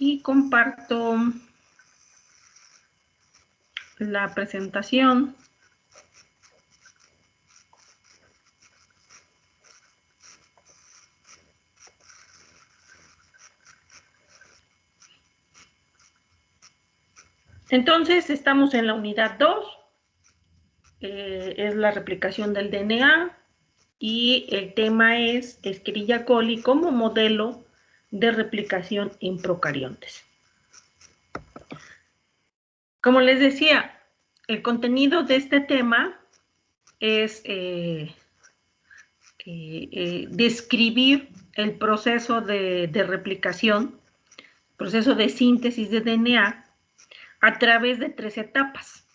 y comparto la presentación. Entonces, estamos en la unidad 2, es la replicación del DNA, y el tema es Escherichia coli como modelo de replicación en procariontes. Como les decía, el contenido de este tema es describir el proceso de replicación, proceso de síntesis de DNA, a través de 3 etapas,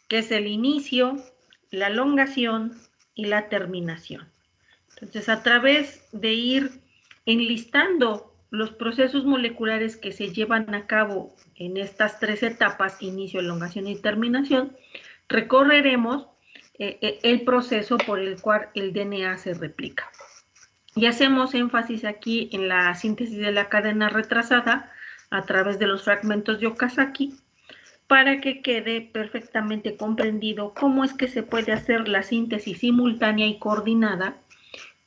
que es el inicio, la elongación y la terminación. Entonces, a través de ir enlistando los procesos moleculares que se llevan a cabo en estas 3 etapas, inicio, elongación y terminación, recorreremos el proceso por el cual el DNA se replica. Y hacemos énfasis aquí en la síntesis de la cadena retrasada a través de los fragmentos de Okazaki, para que quede perfectamente comprendido cómo es que se puede hacer la síntesis simultánea y coordinada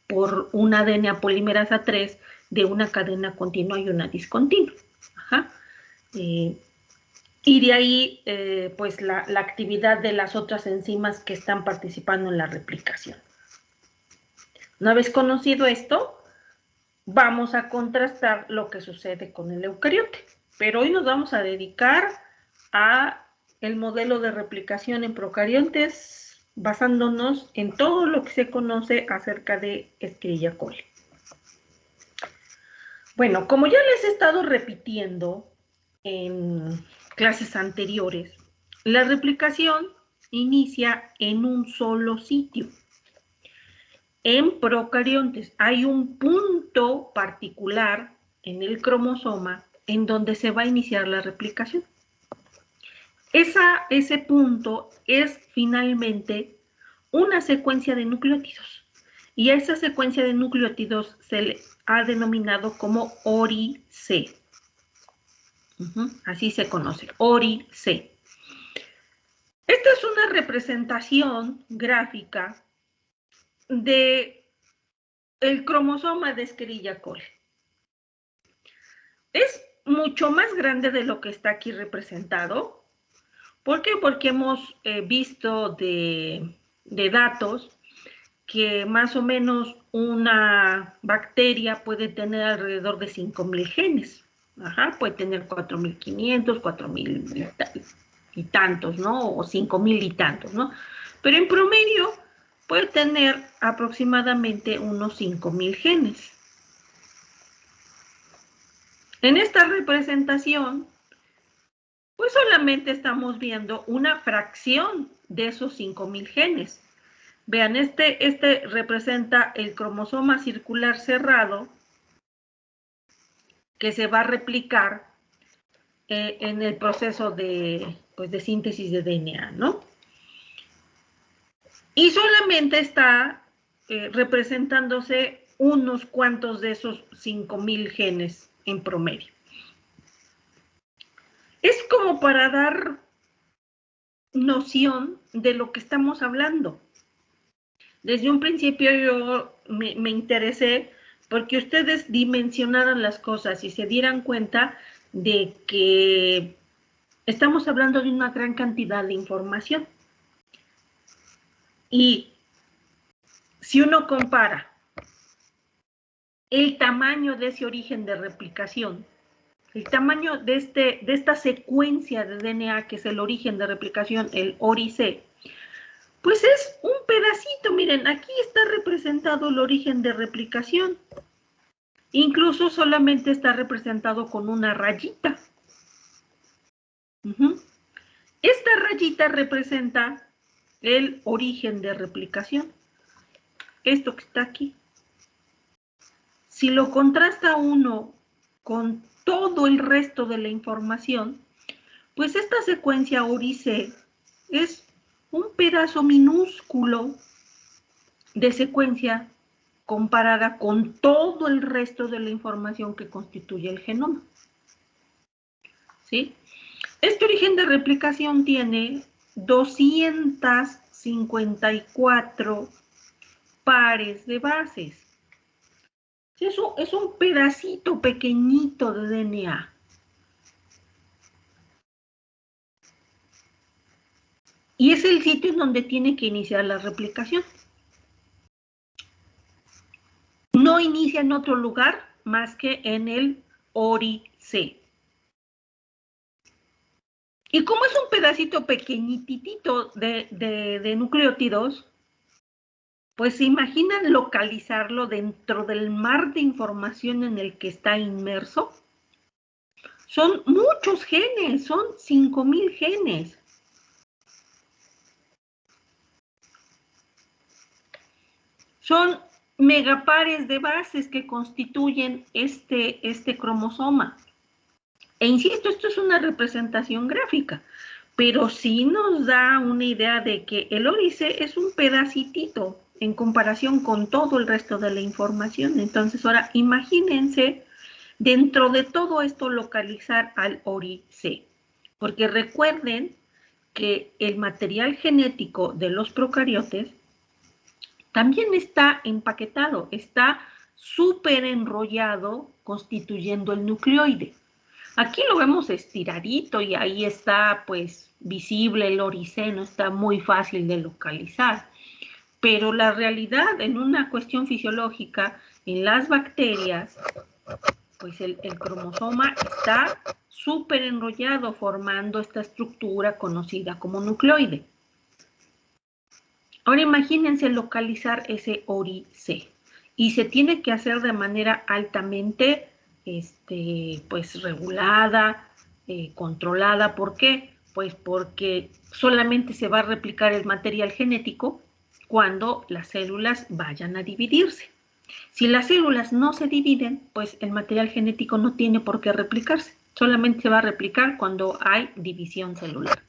por una DNA polimerasa 3 de una cadena continua y una discontinua. Y de ahí, pues, la actividad de las otras enzimas que están participando en la replicación. Una vez conocido esto, vamos a contrastar lo que sucede con el eucariote. Pero hoy nos vamos a dedicar a el modelo de replicación en procariontes, basándonos en todo lo que se conoce acerca de Escherichia coli. Bueno, como ya les he estado repitiendo en clases anteriores, la replicación inicia en un solo sitio. En procariontes hay un punto particular en el cromosoma en donde se va a iniciar la replicación. Ese punto es finalmente una secuencia de nucleótidos. Y a esa secuencia de nucleótidos se le ha denominado como ORI-C. Así se conoce, ORI-C. Esta es una representación gráfica de el cromosoma de Escherichia coli. Es mucho más grande de lo que está aquí representado. ¿Por qué? Porque hemos visto de datos que más o menos una bacteria puede tener alrededor de 5,000 genes. Puede tener 4,500, 4,000 y tantos, ¿no? O 5,000 y tantos, ¿no? Pero en promedio puede tener aproximadamente unos 5,000 genes. En esta representación, pues solamente estamos viendo una fracción de esos 5,000 genes. Vean, este representa el cromosoma circular cerrado que se va a replicar en el proceso de síntesis de DNA, ¿no? Y solamente está representándose unos cuantos de esos 5,000 genes en promedio. Es como para dar noción de lo que estamos hablando. Desde un principio yo me interesé porque ustedes dimensionaran las cosas y se dieran cuenta de que estamos hablando de una gran cantidad de información. Y si uno compara el tamaño de ese origen de replicación, el tamaño de esta secuencia de DNA que es el origen de replicación, el ORI-C, pues es un pedacito. Miren, aquí está representado el origen de replicación. Incluso solamente está representado con una rayita. Esta rayita representa el origen de replicación. Esto que está aquí. Si lo contrasta uno con todo el resto de la información, pues esta secuencia ORI-C es un pedazo minúsculo de secuencia comparada con todo el resto de la información que constituye el genoma. ¿sí? Este origen de replicación tiene 254 pares de bases. Eso es un pedacito pequeñito de DNA. Y es el sitio en donde tiene que iniciar la replicación. No inicia en otro lugar más que en el ORI-C. Y como es un pedacito pequeñitito de nucleótidos, pues se imaginan localizarlo dentro del mar de información en el que está inmerso. Son muchos genes, son 5,000 genes. Son megapares de bases que constituyen este cromosoma. E insisto, esto es una representación gráfica, pero sí nos da una idea de que el ORI-C es un pedacitito en comparación con todo el resto de la información. Entonces, ahora imagínense dentro de todo esto localizar al ORI-C, porque recuerden que el material genético de los procariotes también está empaquetado, está súper enrollado constituyendo el nucleoide. Aquí lo vemos estiradito y ahí está pues visible el ORI-C, no está muy fácil de localizar. Pero la realidad en una cuestión fisiológica, en las bacterias, pues el cromosoma está súper enrollado formando esta estructura conocida como nucleoide. Ahora imagínense localizar ese ORI-C y se tiene que hacer de manera altamente pues regulada, controlada. ¿Por qué? Pues porque solamente se va a replicar el material genético cuando las células vayan a dividirse. Si las células no se dividen, pues el material genético no tiene por qué replicarse. Solamente se va a replicar cuando hay división celular.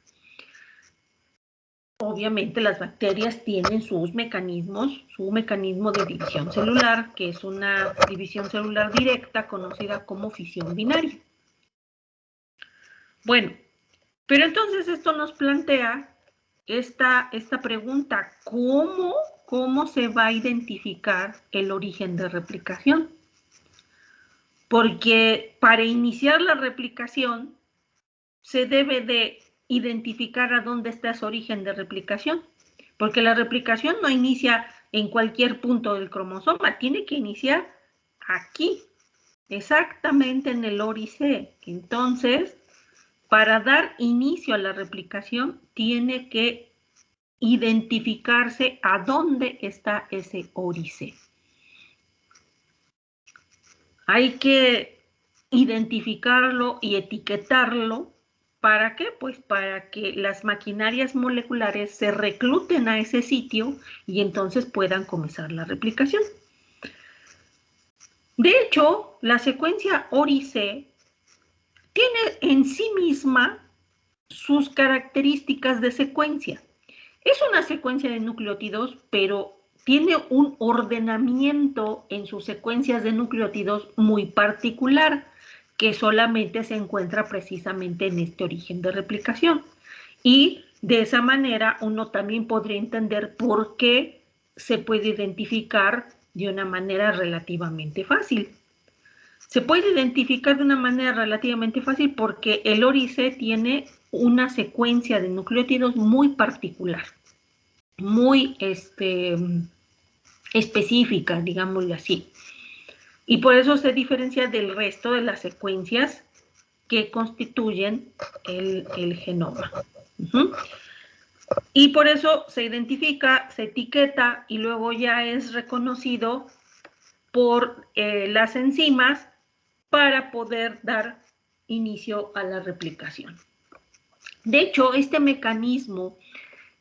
Obviamente las bacterias tienen sus mecanismos, su mecanismo de división celular, que es una división celular directa conocida como fisión binaria. Bueno, pero entonces esto nos plantea esta pregunta, ¿cómo se va a identificar el origen de replicación? Porque para iniciar la replicación se debe de identificar a dónde está ese origen de replicación, porque la replicación no inicia en cualquier punto del cromosoma, tiene que iniciar aquí, exactamente en el ORI-C. Entonces, para dar inicio a la replicación, tiene que identificarse a dónde está ese ORI-C. Hay que identificarlo y etiquetarlo. ¿Para qué? Pues para que las maquinarias moleculares se recluten a ese sitio y entonces puedan comenzar la replicación. De hecho, la secuencia ORI-C tiene en sí misma sus características de secuencia. Es una secuencia de nucleótidos, pero tiene un ordenamiento en sus secuencias de nucleótidos muy particular, que solamente se encuentra precisamente en este origen de replicación. Y de esa manera uno también podría entender por qué se puede identificar de una manera relativamente fácil. Se puede identificar de una manera relativamente fácil porque el ORI-C tiene una secuencia de nucleótidos muy particular, muy específica, digámoslo así. Y por eso se diferencia del resto de las secuencias que constituyen el genoma. Y por eso se identifica, se etiqueta y luego ya es reconocido por las enzimas para poder dar inicio a la replicación. De hecho, este mecanismo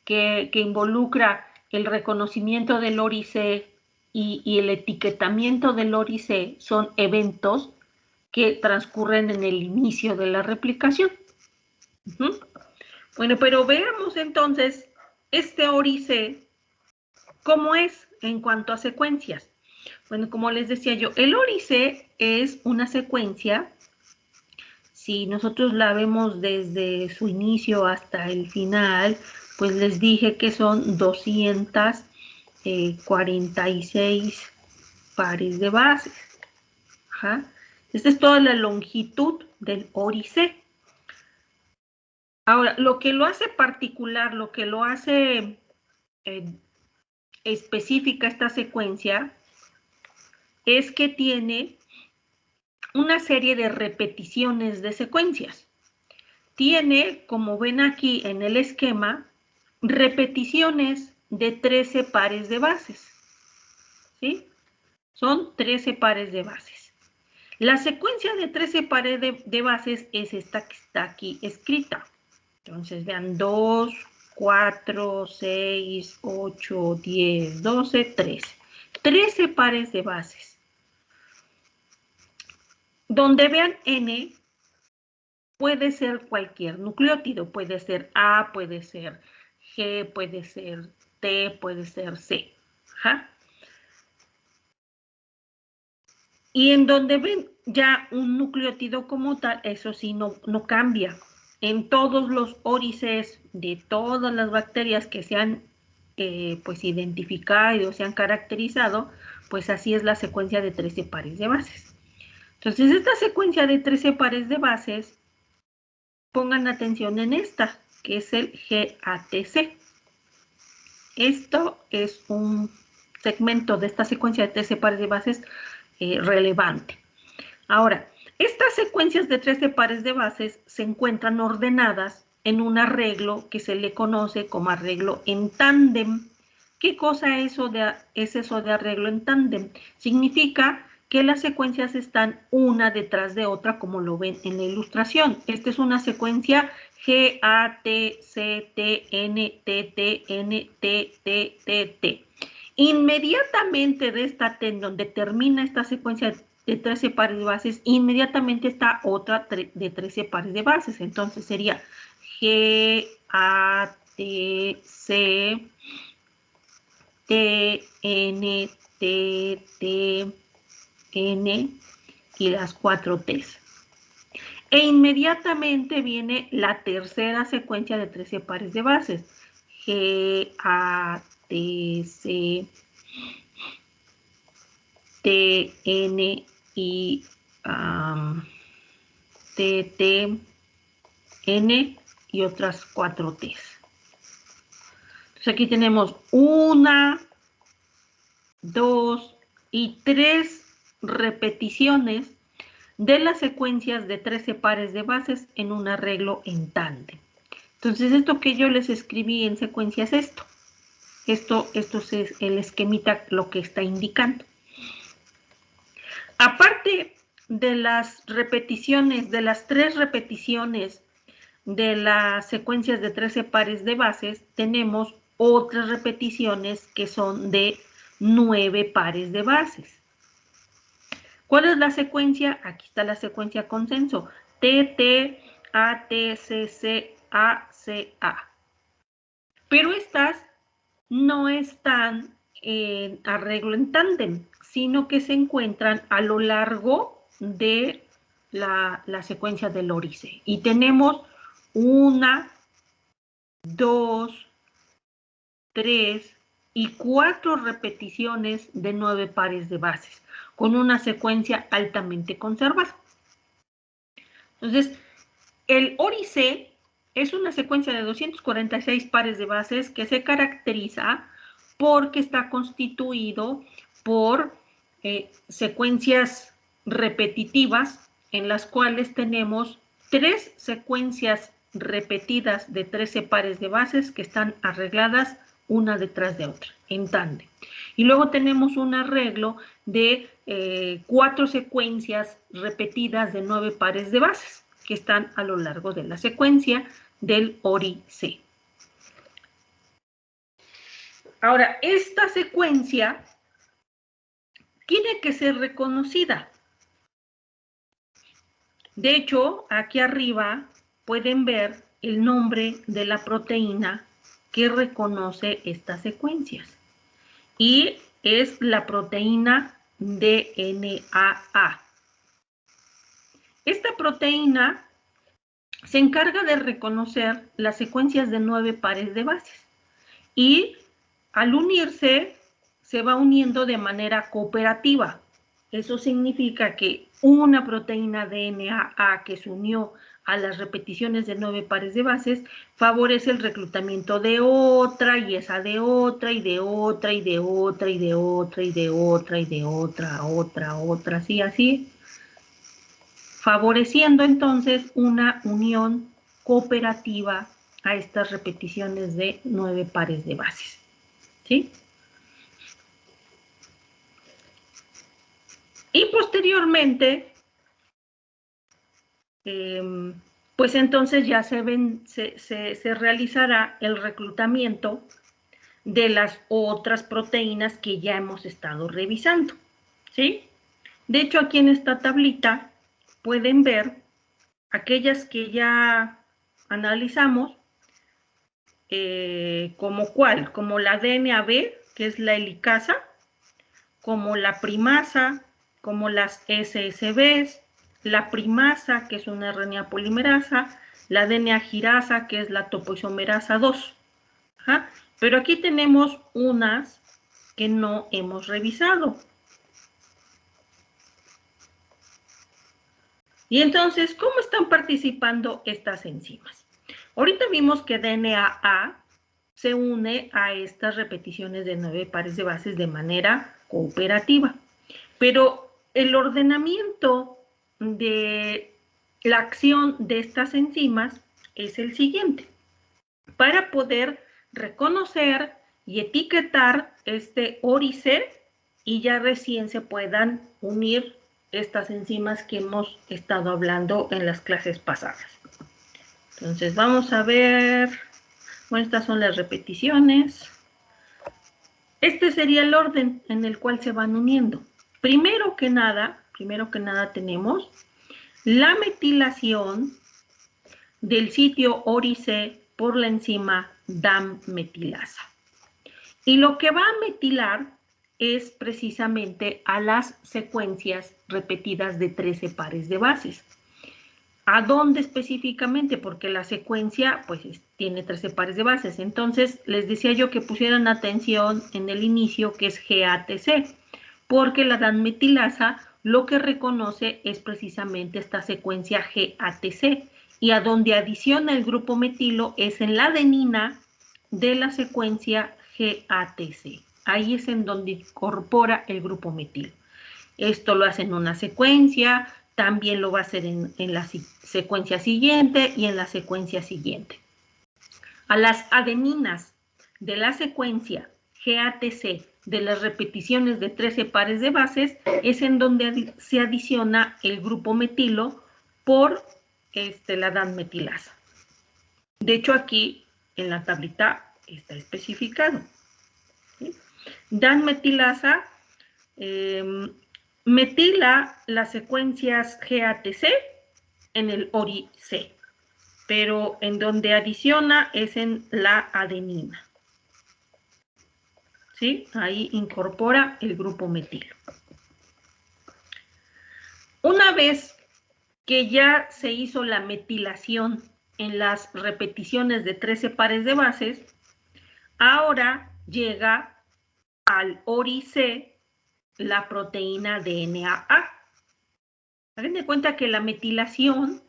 que involucra el reconocimiento del ORI-C y el etiquetamiento del ORI-C son eventos que transcurren en el inicio de la replicación. Bueno, pero veamos entonces este ORI-C, ¿cómo es en cuanto a secuencias? Bueno, como les decía yo, el ORI-C es una secuencia si nosotros la vemos desde su inicio hasta el final, pues les dije que son 246 pares de bases. Ajá. Esta es toda la longitud del órice. Ahora, lo que lo hace particular, lo que lo hace específica esta secuencia, es que tiene una serie de repeticiones de secuencias. Tiene, como ven aquí en el esquema, repeticiones de 13 pares de bases. ¿Sí? Son 13 pares de bases. La secuencia de 13 pares de bases es esta que está aquí escrita. Entonces, vean, 2, 4, 6, 8, 10, 12, 13. 13 pares de bases. Donde vean N, puede ser cualquier nucleótido. Puede ser A, puede ser G, puede ser T, puede ser C. Ajá. Y en donde ven ya un nucleótido como tal, eso sí no cambia. En todos los órices de todas las bacterias que se han pues identificado o se han caracterizado, pues así es la secuencia de 13 pares de bases. Entonces, esta secuencia de 13 pares de bases, pongan atención en esta, que es el GATC. Esto es un segmento de esta secuencia de 13 pares de bases relevante. Ahora, estas secuencias de 13 pares de bases se encuentran ordenadas en un arreglo que se le conoce como arreglo en tándem. ¿Qué cosa es eso de arreglo en tándem? Significa que las secuencias están una detrás de otra, como lo ven en la ilustración. Esta es una secuencia G, A, T, C, T, N, T, T, N, T, T, T, T. Inmediatamente de esta T, en donde termina esta secuencia de 13 pares de bases, inmediatamente está otra de 13 pares de bases. Entonces sería G, A, T, C, T, N, T, T, N y las 4 T's. E inmediatamente viene la tercera secuencia de 13 pares de bases. G, A, T, C, T, N y T, T, N y otras 4 T's. Entonces aquí tenemos 1, 2 y 3 repeticiones de las secuencias de 13 pares de bases en un arreglo en tándem. Entonces, esto que yo les escribí en secuencia es esto. Esto es el esquemita, lo que está indicando. Aparte de las repeticiones, de las 3 repeticiones de las secuencias de 13 pares de bases, tenemos otras repeticiones que son de 9 pares de bases. ¿Cuál es la secuencia? Aquí está la secuencia consenso. TT, ATCC, ACA. Pero estas no están en arreglo en tándem, sino que se encuentran a lo largo de la secuencia del órice. Y tenemos 1, 2, 3 y 4 repeticiones de 9 pares de bases, con una secuencia altamente conservada. Entonces, el órice es una secuencia de 246 pares de bases que se caracteriza porque está constituido por secuencias repetitivas en las cuales tenemos 3 secuencias repetidas de 13 pares de bases que están arregladas una detrás de otra, en tándem. Y luego tenemos un arreglo de 4 secuencias repetidas de 9 pares de bases que están a lo largo de la secuencia del órice. Ahora, esta secuencia tiene que ser reconocida. De hecho, aquí arriba pueden ver el nombre de la proteína que reconoce estas secuencias. Y es la proteína DNAA. Esta proteína se encarga de reconocer las secuencias de 9 pares de bases y al unirse se va uniendo de manera cooperativa. Eso significa que una proteína DNA que se unió a las repeticiones de 9 pares de bases favorece el reclutamiento de otra y esa de otra y de otra y de otra y de otra y de otra y de otra, así, así, favoreciendo entonces una unión cooperativa a estas repeticiones de 9 pares de bases, ¿sí? Y posteriormente, pues entonces ya se realizará el reclutamiento de las otras proteínas que ya hemos estado revisando, ¿sí? De hecho, aquí en esta tablita pueden ver aquellas que ya analizamos, como cuál, como la DNAB, que es la helicasa, como la primasa, como las SSBs, la primasa, que es una RNA polimerasa, la DNA girasa, que es la topoisomerasa 2. ¿Ajá? Pero aquí tenemos unas que no hemos revisado. Y entonces, ¿cómo están participando estas enzimas? Ahorita vimos que DNA se une a estas repeticiones de 9 pares de bases de manera cooperativa. Pero el ordenamiento de la acción de estas enzimas es el siguiente. Para poder reconocer y etiquetar este ORIC y ya recién se puedan unir estas enzimas que hemos estado hablando en las clases pasadas. Entonces vamos a ver, bueno, estas son las repeticiones. Este sería el orden en el cual se van uniendo. Primero que nada tenemos la metilación del sitio ORIC por la enzima DAM metilasa. Y lo que va a metilar es precisamente a las secuencias repetidas de 13 pares de bases. ¿A dónde específicamente? Porque la secuencia pues tiene 13 pares de bases. Entonces les decía yo que pusieran atención en el inicio, que es GATC, porque la DAM metilasa lo que reconoce es precisamente esta secuencia GATC, y a donde adiciona el grupo metilo es en la adenina de la secuencia GATC. Ahí es en donde incorpora el grupo metilo. Esto lo hace en una secuencia, también lo va a hacer en la secuencia siguiente y en la secuencia siguiente. A las adeninas de la secuencia GATC de las repeticiones de 13 pares de bases es en donde se adiciona el grupo metilo por la DAM metilasa. De hecho, aquí en la tablita está especificado. ¿Sí? DAM metilasa metila las secuencias GATC en el ORIC, pero en donde adiciona es en la adenina. ¿Sí? Ahí incorpora el grupo metilo. Una vez que ya se hizo la metilación en las repeticiones de 13 pares de bases, ahora llega al ORIC la proteína DNA. Hagan de cuenta que la metilación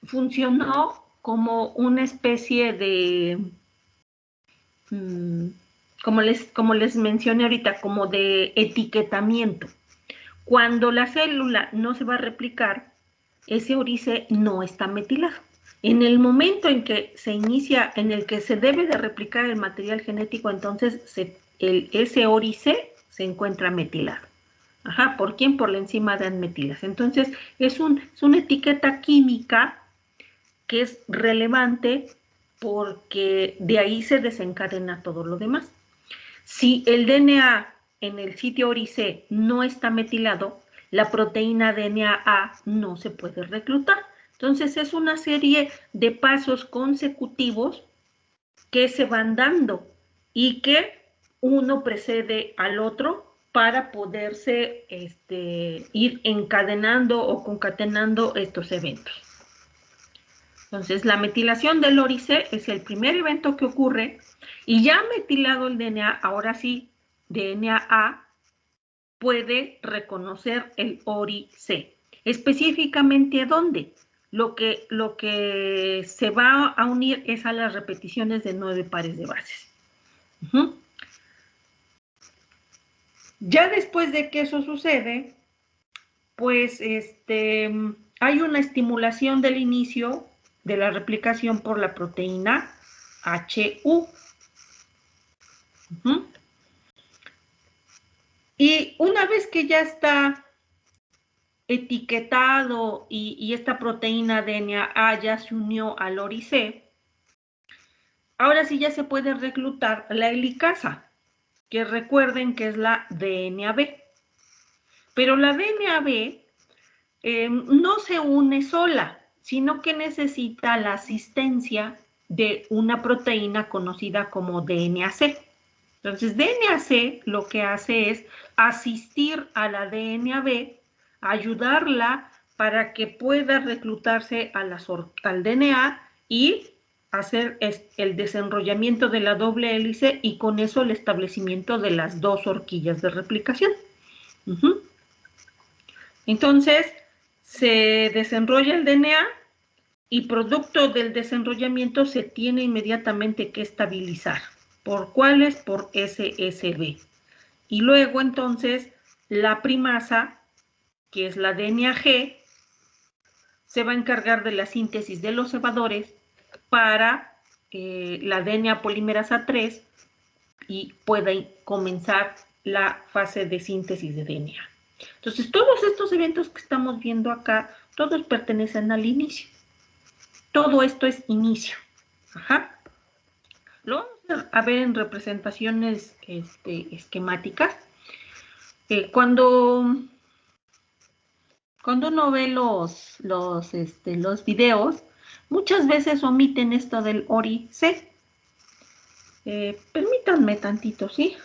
funcionó como una especie de, como les mencioné ahorita, como de etiquetamiento. Cuando la célula no se va a replicar, ese ORIC no está metilado. En el momento en que se inicia, en el que se debe de replicar el material genético, entonces ese ORIC se encuentra metilado. Ajá, ¿por quién? Por la enzima DAM metilasa. Entonces, es una etiqueta química que es relevante porque de ahí se desencadena todo lo demás. Si el DNA en el sitio ORIC no está metilado, la proteína DNA no se puede reclutar. Entonces, es una serie de pasos consecutivos que se van dando y que uno precede al otro para poderse ir encadenando o concatenando estos eventos. Entonces, la metilación del ORI-C es el primer evento que ocurre y ya metilado el DNA, ahora sí, DNA-A puede reconocer el ORI-C. Específicamente, ¿dónde? Lo que se va a unir es a las repeticiones de 9 pares de bases. Ya después de que eso sucede, pues hay una estimulación del inicio de la replicación por la proteína HU. Y una vez que ya está etiquetado y esta proteína DNA ya se unió al ORI-C, ahora sí ya se puede reclutar la helicasa, que recuerden que es la DNA-B. Pero la DNA-B no se une sola, sino que necesita la asistencia de una proteína conocida como DNA-C. Entonces, DNA-C lo que hace es asistir a la DNA-B, ayudarla para que pueda reclutarse al DNA y hacer el desenrollamiento de la doble hélice y con eso el establecimiento de las 2 horquillas de replicación. Entonces, se desenrolla el DNA y producto del desenrollamiento se tiene inmediatamente que estabilizar. ¿Por cuáles? Por SSB. Y luego entonces la primasa, que es la DNA-G, se va a encargar de la síntesis de los cebadores para la DNA polimerasa 3 y pueda comenzar la fase de síntesis de DNA. Entonces, todos estos eventos que estamos viendo acá, todos pertenecen al inicio. Todo esto es inicio. Lo vamos a ver en representaciones esquemáticas. Cuando uno ve los videos, muchas veces omiten esto del ORI-C. Permítanme tantito, ¿sí?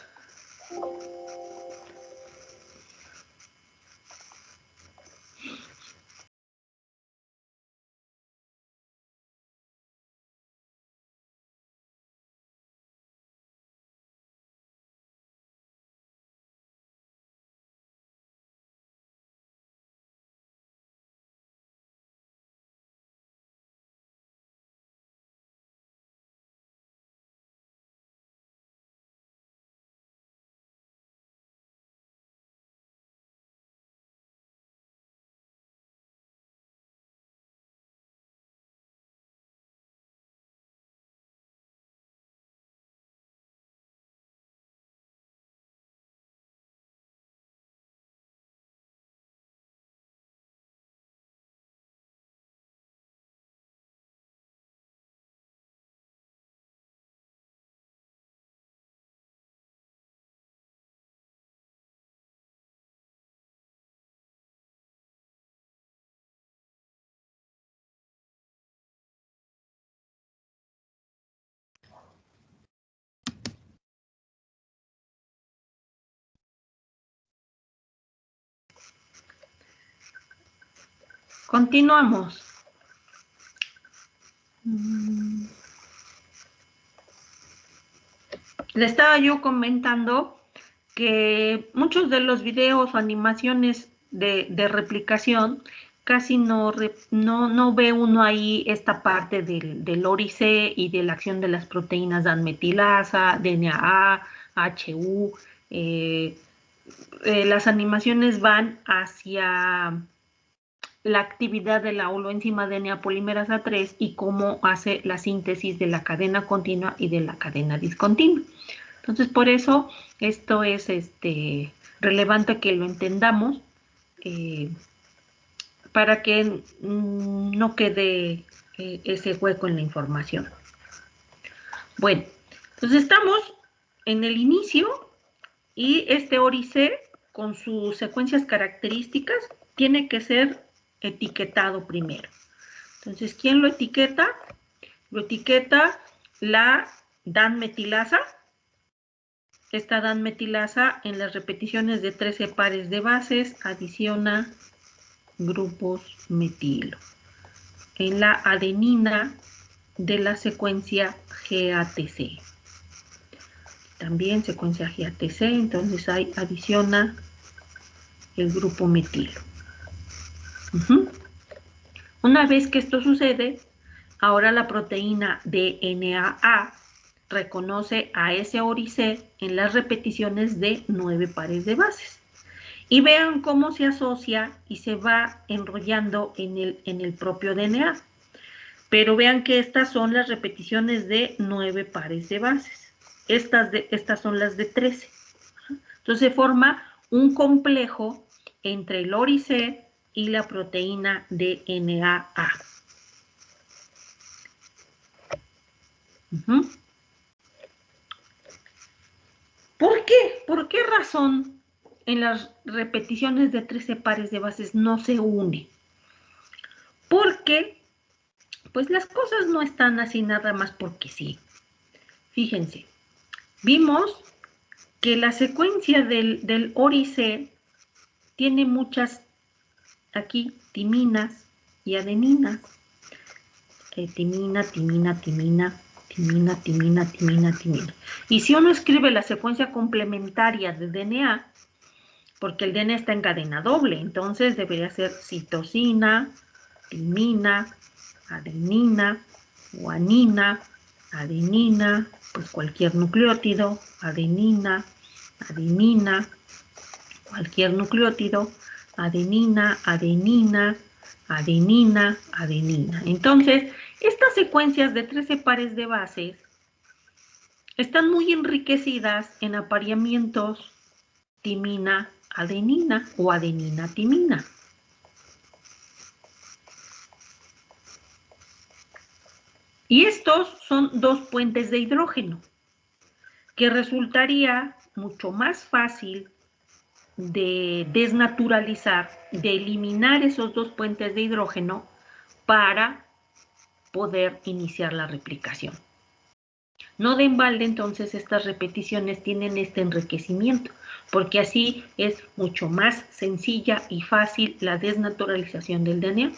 Continuamos. Le estaba yo comentando que muchos de los videos o animaciones de replicación casi no ve uno ahí esta parte del ORI-C y de la acción de las proteínas DAN metilasa, DNA-A, HU. Las animaciones van hacia la actividad de la holoenzima DNA polimerasa 3 y cómo hace la síntesis de la cadena continua y de la cadena discontinua. Entonces, por eso esto es relevante que lo entendamos para que no quede ese hueco en la información. Bueno, entonces estamos en el inicio y este ORI-C con sus secuencias características tiene que ser etiquetado primero. Entonces, ¿quién lo etiqueta? Lo etiqueta la DAN metilasa. Esta DAN metilasa en las repeticiones de 13 pares de bases adiciona grupos metilo. en la adenina de la secuencia GATC. También secuencia GATC, entonces ahí adiciona el grupo metilo. Una vez que esto sucede, ahora la proteína DNAA reconoce a ese ORI-C en las repeticiones de 9 pares de bases. Y vean cómo se asocia y se va enrollando en el propio DNA. Pero vean que estas son las repeticiones de 9 pares de bases. Estas son las de 13. Entonces se forma un complejo entre el ORI-C y la proteína DNAA. ¿Por qué? ¿Por qué razón en las repeticiones de 13 pares de bases no se une? Porque, pues las cosas no están así nada más porque sí. Fíjense, vimos que la secuencia del ORI-C tiene muchas, aquí, timinas y adeninas. Timina, timina, timina, timina, timina, timina, timina. Y si uno escribe la secuencia complementaria de DNA, porque el DNA está en cadena doble, entonces debería ser citosina, timina, adenina, guanina, adenina, pues cualquier nucleótido, adenina, adenina, cualquier nucleótido, adenina, adenina, adenina, adenina. Entonces, estas secuencias de 13 pares de bases están muy enriquecidas en apareamientos timina-adenina o adenina-timina. Y estos son dos puentes de hidrógeno, que resultaría mucho más fácil de desnaturalizar, de eliminar esos dos puentes de hidrógeno para poder iniciar la replicación. No de embalde, entonces, estas repeticiones tienen este enriquecimiento, porque así es mucho más sencilla y fácil la desnaturalización del DNA.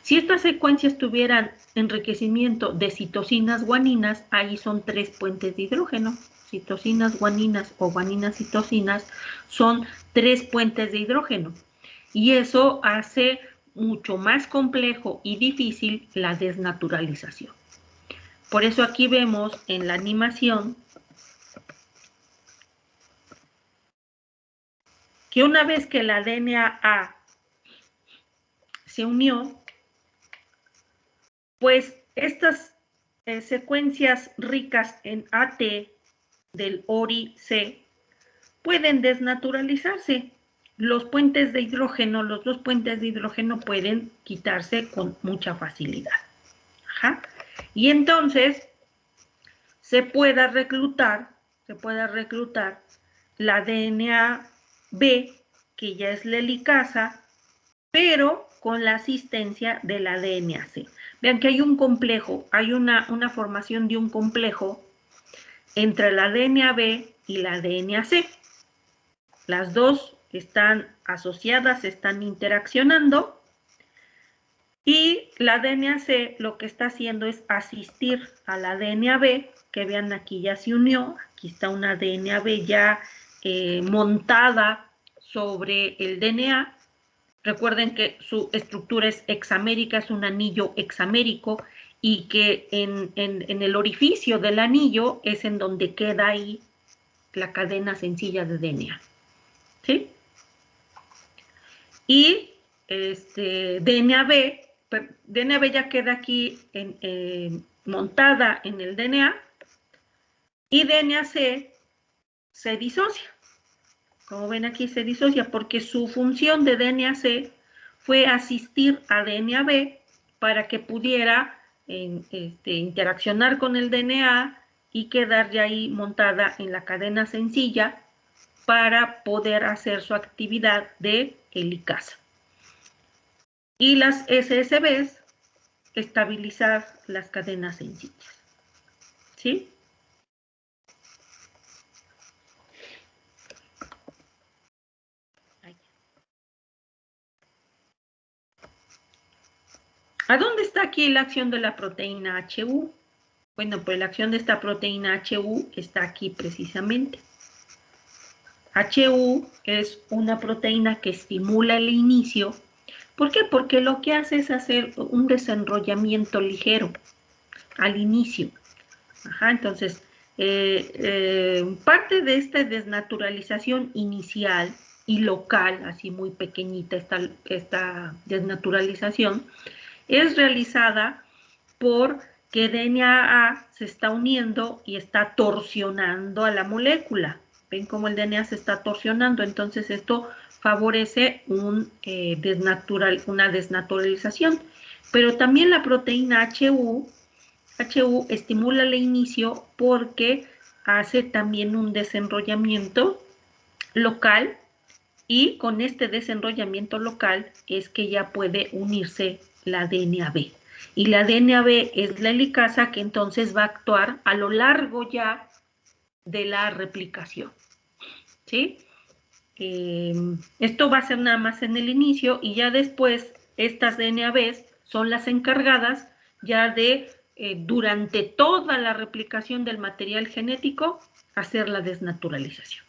Si estas secuencias tuvieran enriquecimiento de citosinas, guaninas, ahí son 3 puentes de hidrógeno. Citosinas, guaninas o guaninas, citosinas son 3 puentes de hidrógeno. Y eso hace mucho más complejo y difícil la desnaturalización. Por eso aquí vemos en la animación que una vez que la DNAA se unió, pues estas secuencias ricas en AT del ORI-C pueden desnaturalizarse. Los puentes de hidrógeno, los dos puentes de hidrógeno pueden quitarse con mucha facilidad. Ajá. Y entonces se pueda reclutar la DNA B, que ya es la helicasa, pero con la asistencia de la DNA C. Vean que hay un complejo, hay una formación de un complejo entre la DNA B y la DNA C. Las dos están asociadas, están interaccionando, y la DNA C lo que está haciendo es asistir a la DNA B, que vean aquí ya se unió, aquí está una DNA B ya montada sobre el DNA. Recuerden que su estructura es hexamérica, es un anillo hexamérico, y que en el orificio del anillo es en donde queda ahí la cadena sencilla de DNA. ¿Sí? Y DNA B ya queda aquí montada en el DNA, y DNA C se disocia. Como ven aquí, se disocia porque su función de DNA C fue asistir a DNA B para que pudiera interaccionar con el DNA y quedar ya ahí montada en la cadena sencilla para poder hacer su actividad de helicasa. Y las SSBs estabilizar las cadenas sencillas. ¿Sí? ¿A dónde está aquí la acción de la proteína HU? Bueno, pues la acción de esta proteína HU está aquí precisamente. HU es una proteína que estimula el inicio. ¿Por qué? Porque lo que hace es hacer un desenrollamiento ligero al inicio. Ajá, entonces, parte de esta desnaturalización inicial y local, así muy pequeñita esta desnaturalización, es realizada porque DNA se está uniendo y está torsionando a la molécula. ¿Ven cómo el DNA se está torsionando? Entonces esto favorece una desnaturalización. Pero también la proteína HU estimula el inicio porque hace también un desenrollamiento local y con este desenrollamiento local es que ya puede unirse la DNAB. Y la DNAB es la helicasa que entonces va a actuar a lo largo ya de la replicación. ¿Sí? Esto va a ser nada más en el inicio y ya después estas DNABs son las encargadas ya de, durante toda la replicación del material genético, hacer la desnaturalización.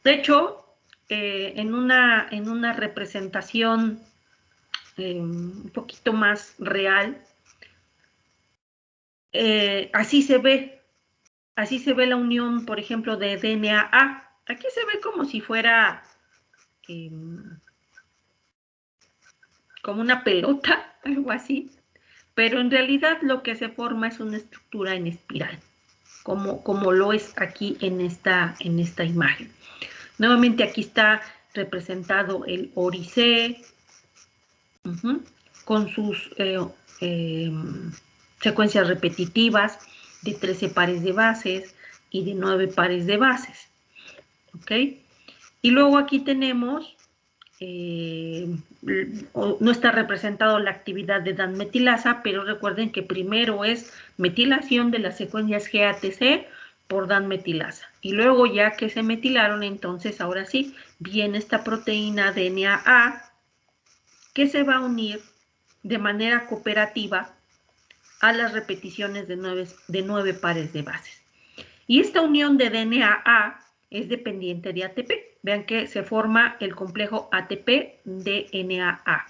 De hecho, en una representación un poquito más real, así se ve la unión, por ejemplo, de DNA-A. Aquí se ve como si fuera como una pelota, algo así, pero en realidad lo que se forma es una estructura en espiral, como lo es aquí en esta imagen. Nuevamente aquí está representado el Orice, con sus secuencias repetitivas de 13 pares de bases y de 9 pares de bases. ¿Ok? Y luego aquí tenemos, no está representado la actividad de Dan-metilasa, pero recuerden que primero es metilación de las secuencias GATC por Dan-metilasa. Y luego ya que se metilaron, entonces ahora sí, viene esta proteína DNA-A que se va a unir de manera cooperativa a las repeticiones de 9 pares de bases. Y esta unión de DNA-A es dependiente de ATP. Vean que se forma el complejo ATP-DNA-A.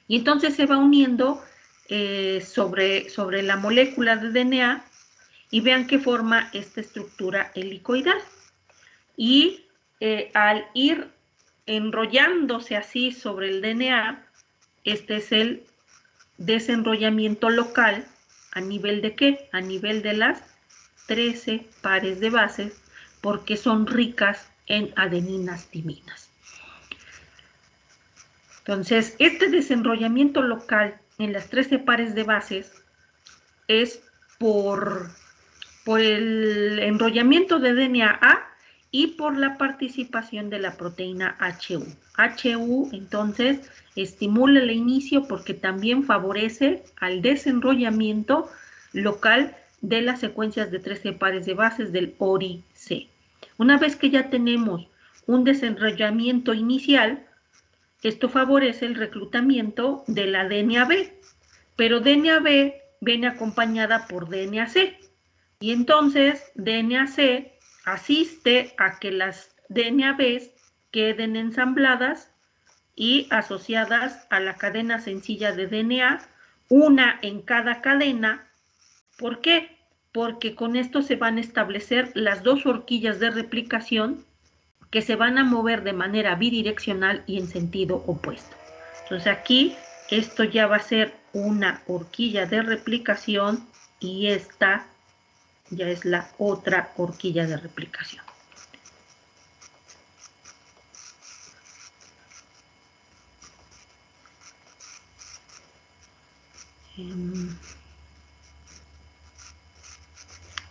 Y entonces se va uniendo sobre la molécula de DNA y vean que forma esta estructura helicoidal. Y al ir enrollándose así sobre el DNA, este es el desenrollamiento local a nivel de ¿qué? A nivel de las 13 pares de bases porque son ricas en adeninas timinas. Entonces, este desenrollamiento local en las 13 pares de bases es por el enrollamiento de DNA-A y por la participación de la proteína HU. HU, entonces, estimula el inicio porque también favorece al desenrollamiento local de las secuencias de 13 pares de bases del ORI-C. Una vez que ya tenemos un desenrollamiento inicial, esto favorece el reclutamiento de la DNA-B, pero DNA-B viene acompañada por DNA-C. Y entonces DNA-C asiste a que las DNA-Bs queden ensambladas y asociadas a la cadena sencilla de DNA, una en cada cadena. ¿Por qué? Porque con esto se van a establecer las dos horquillas de replicación que se van a mover de manera bidireccional y en sentido opuesto. Entonces aquí esto ya va a ser una horquilla de replicación y esta ya es la otra horquilla de replicación.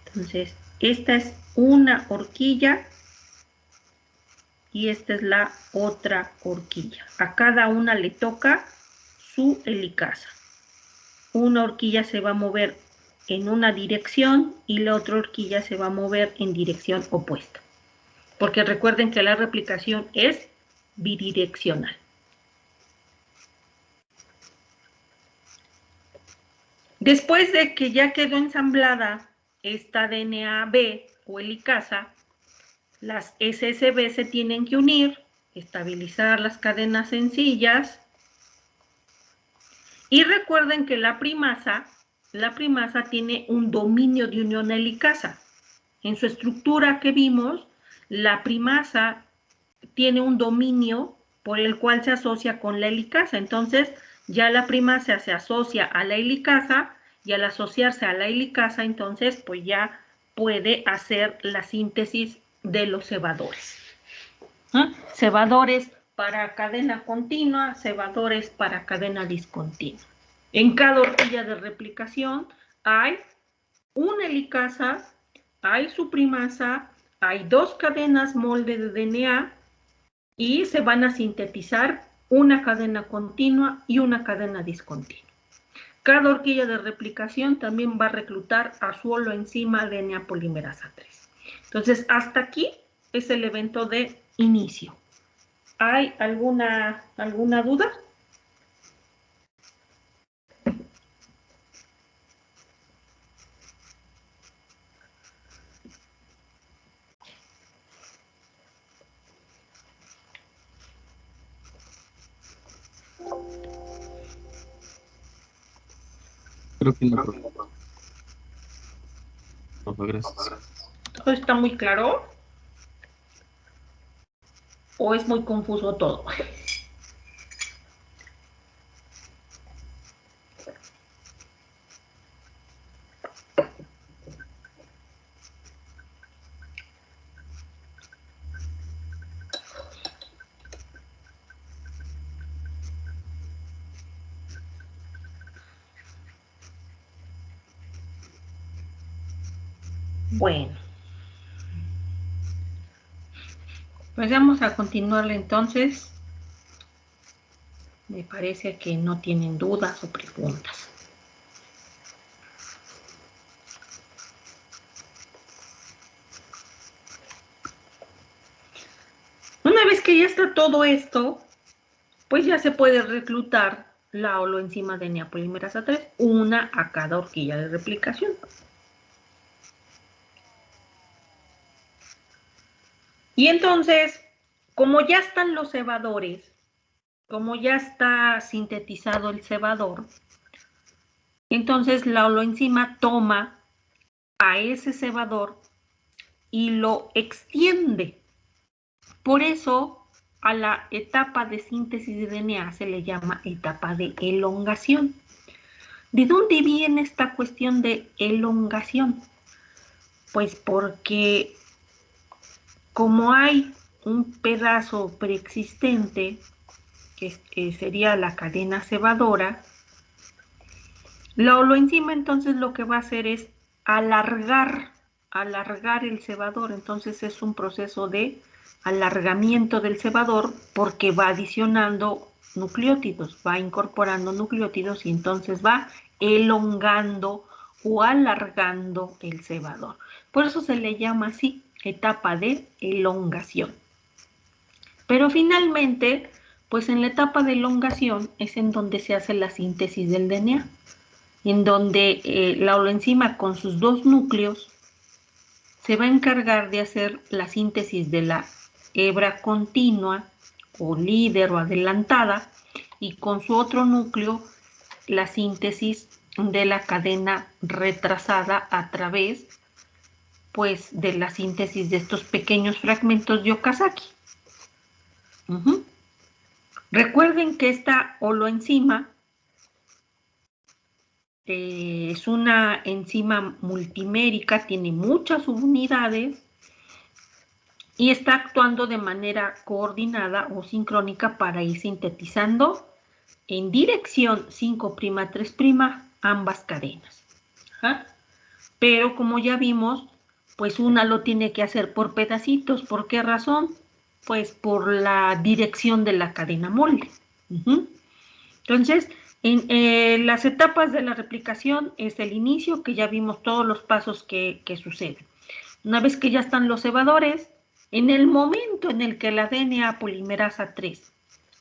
Entonces, esta es una horquilla y esta es la otra horquilla. A cada una le toca su helicasa. Una horquilla se va a mover en una dirección y la otra horquilla se va a mover en dirección opuesta. Porque recuerden que la replicación es bidireccional. Después de que ya quedó ensamblada esta DNA-B o helicasa, las SSB se tienen que unir, estabilizar las cadenas sencillas. Y recuerden que la primasa tiene un dominio de unión helicasa. En su estructura que vimos, la primasa tiene un dominio por el cual se asocia con la helicasa. Entonces, ya la primasa se asocia a la helicasa y al asociarse a la helicasa, entonces, pues ya puede hacer la síntesis de los cebadores. Cebadores para cadena continua, cebadores para cadena discontinua. En cada horquilla de replicación hay una helicasa, hay su primasa, hay dos cadenas molde de DNA y se van a sintetizar una cadena continua y una cadena discontinua. Cada horquilla de replicación también va a reclutar a su holoenzima DNA polimerasa 3. Entonces, hasta aquí es el evento de inicio. ¿Hay alguna duda? Creo que no. No, gracias. ¿Todo está muy claro? ¿O es muy confuso todo? Bueno, pues vamos a continuarle entonces. Me parece que no tienen dudas o preguntas. Una vez que ya está todo esto, pues ya se puede reclutar la holoenzima DNA polimerasa 3, una a cada horquilla de replicación. Y entonces, como ya están los cebadores, como ya está sintetizado el cebador, entonces la holoenzima toma a ese cebador y lo extiende. Por eso a la etapa de síntesis de DNA se le llama etapa de elongación. ¿De dónde viene esta cuestión de elongación? Pues porque como hay un pedazo preexistente, que sería la cadena cebadora, la holoenzima entonces lo que va a hacer es alargar el cebador. Entonces es un proceso de alargamiento del cebador porque va adicionando nucleótidos, va incorporando nucleótidos y entonces va elongando o alargando el cebador. Por eso se le llama así, etapa de elongación. Pero finalmente, pues en la etapa de elongación es en donde se hace la síntesis del DNA, en donde la holoenzima con sus dos núcleos se va a encargar de hacer la síntesis de la hebra continua o líder o adelantada y con su otro núcleo la síntesis de la cadena retrasada a través pues de la síntesis de estos pequeños fragmentos de Okazaki. Recuerden que esta holoenzima es una enzima multimérica, tiene muchas subunidades y está actuando de manera coordinada o sincrónica para ir sintetizando en dirección 5'3' ambas cadenas. Pero como ya vimos, pues una lo tiene que hacer por pedacitos. ¿Por qué razón? Pues por la dirección de la cadena molde. Entonces, en las etapas de la replicación es el inicio, que ya vimos todos los pasos que suceden. Una vez que ya están los cebadores, En el momento en el que la DNA polimerasa 3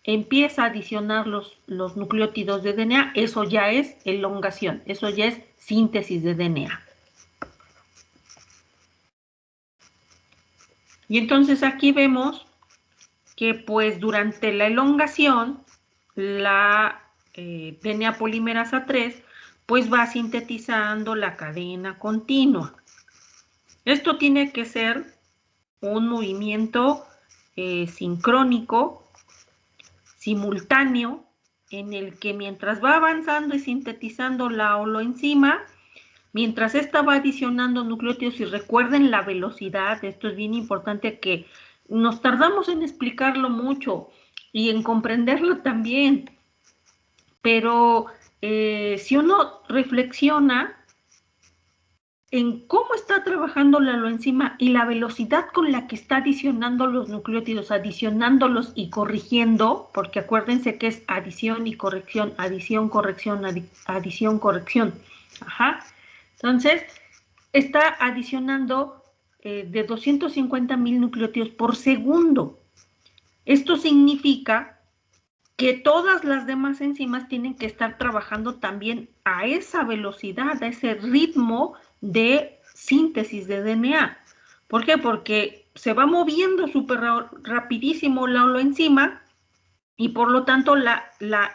empieza a adicionar los nucleótidos de DNA, eso ya es elongación, eso ya es síntesis de DNA. Y entonces aquí vemos que pues durante la elongación, la DNA polimerasa 3 pues va sintetizando la cadena continua. Esto tiene que ser un movimiento sincrónico, simultáneo, en el que mientras va avanzando y sintetizando la holoenzima, mientras esta va adicionando nucleótidos, y recuerden la velocidad, esto es bien importante, que nos tardamos en explicarlo mucho y en comprenderlo también, pero si uno reflexiona en cómo está trabajando la holoenzima y la velocidad con la que está adicionando los nucleótidos, adicionándolos y corrigiendo, porque acuérdense que es adición y corrección, adición, corrección, adición, corrección. Ajá. Entonces, está adicionando de 250.000 nucleótidos por segundo. Esto significa que todas las demás enzimas tienen que estar trabajando también a esa velocidad, a ese ritmo de síntesis de DNA. ¿Por qué? Porque se va moviendo súper rapidísimo la holoenzima y por lo tanto la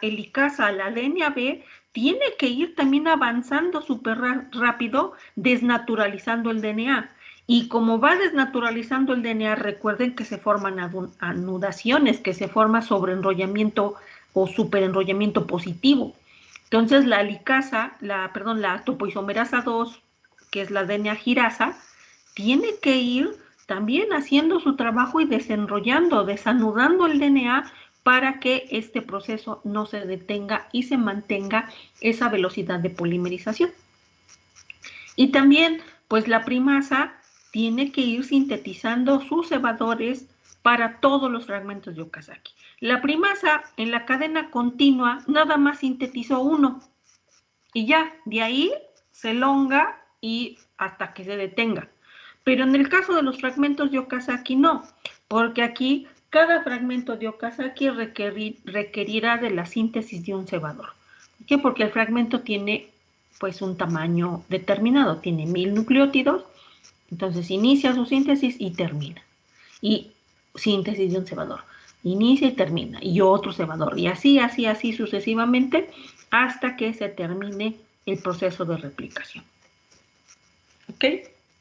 helicasa, la DNA B, tiene que ir también avanzando súper rápido, desnaturalizando el DNA. Y como va desnaturalizando el DNA, recuerden que se forman anudaciones, que se forma sobreenrollamiento o superenrollamiento positivo. Entonces la helicasa, la topoisomerasa 2, que es la DNA girasa, tiene que ir también haciendo su trabajo y desenrollando, desanudando el DNA para que este proceso no se detenga y se mantenga esa velocidad de polimerización. Y también, pues la primasa tiene que ir sintetizando sus cebadores para todos los fragmentos de Okazaki. La primasa en la cadena continua nada más sintetizó uno y ya, de ahí se elonga y hasta que se detenga. Pero en el caso de los fragmentos de Okazaki no, porque aquí cada fragmento de Okazaki requerirá de la síntesis de un cebador. ¿Por qué? Porque el fragmento tiene pues un tamaño determinado, tiene 1000 nucleótidos, entonces inicia su síntesis y termina. Y síntesis de un cebador, inicia y termina, y otro cebador, y así, así, así sucesivamente, hasta que se termine el proceso de replicación. ¿Ok?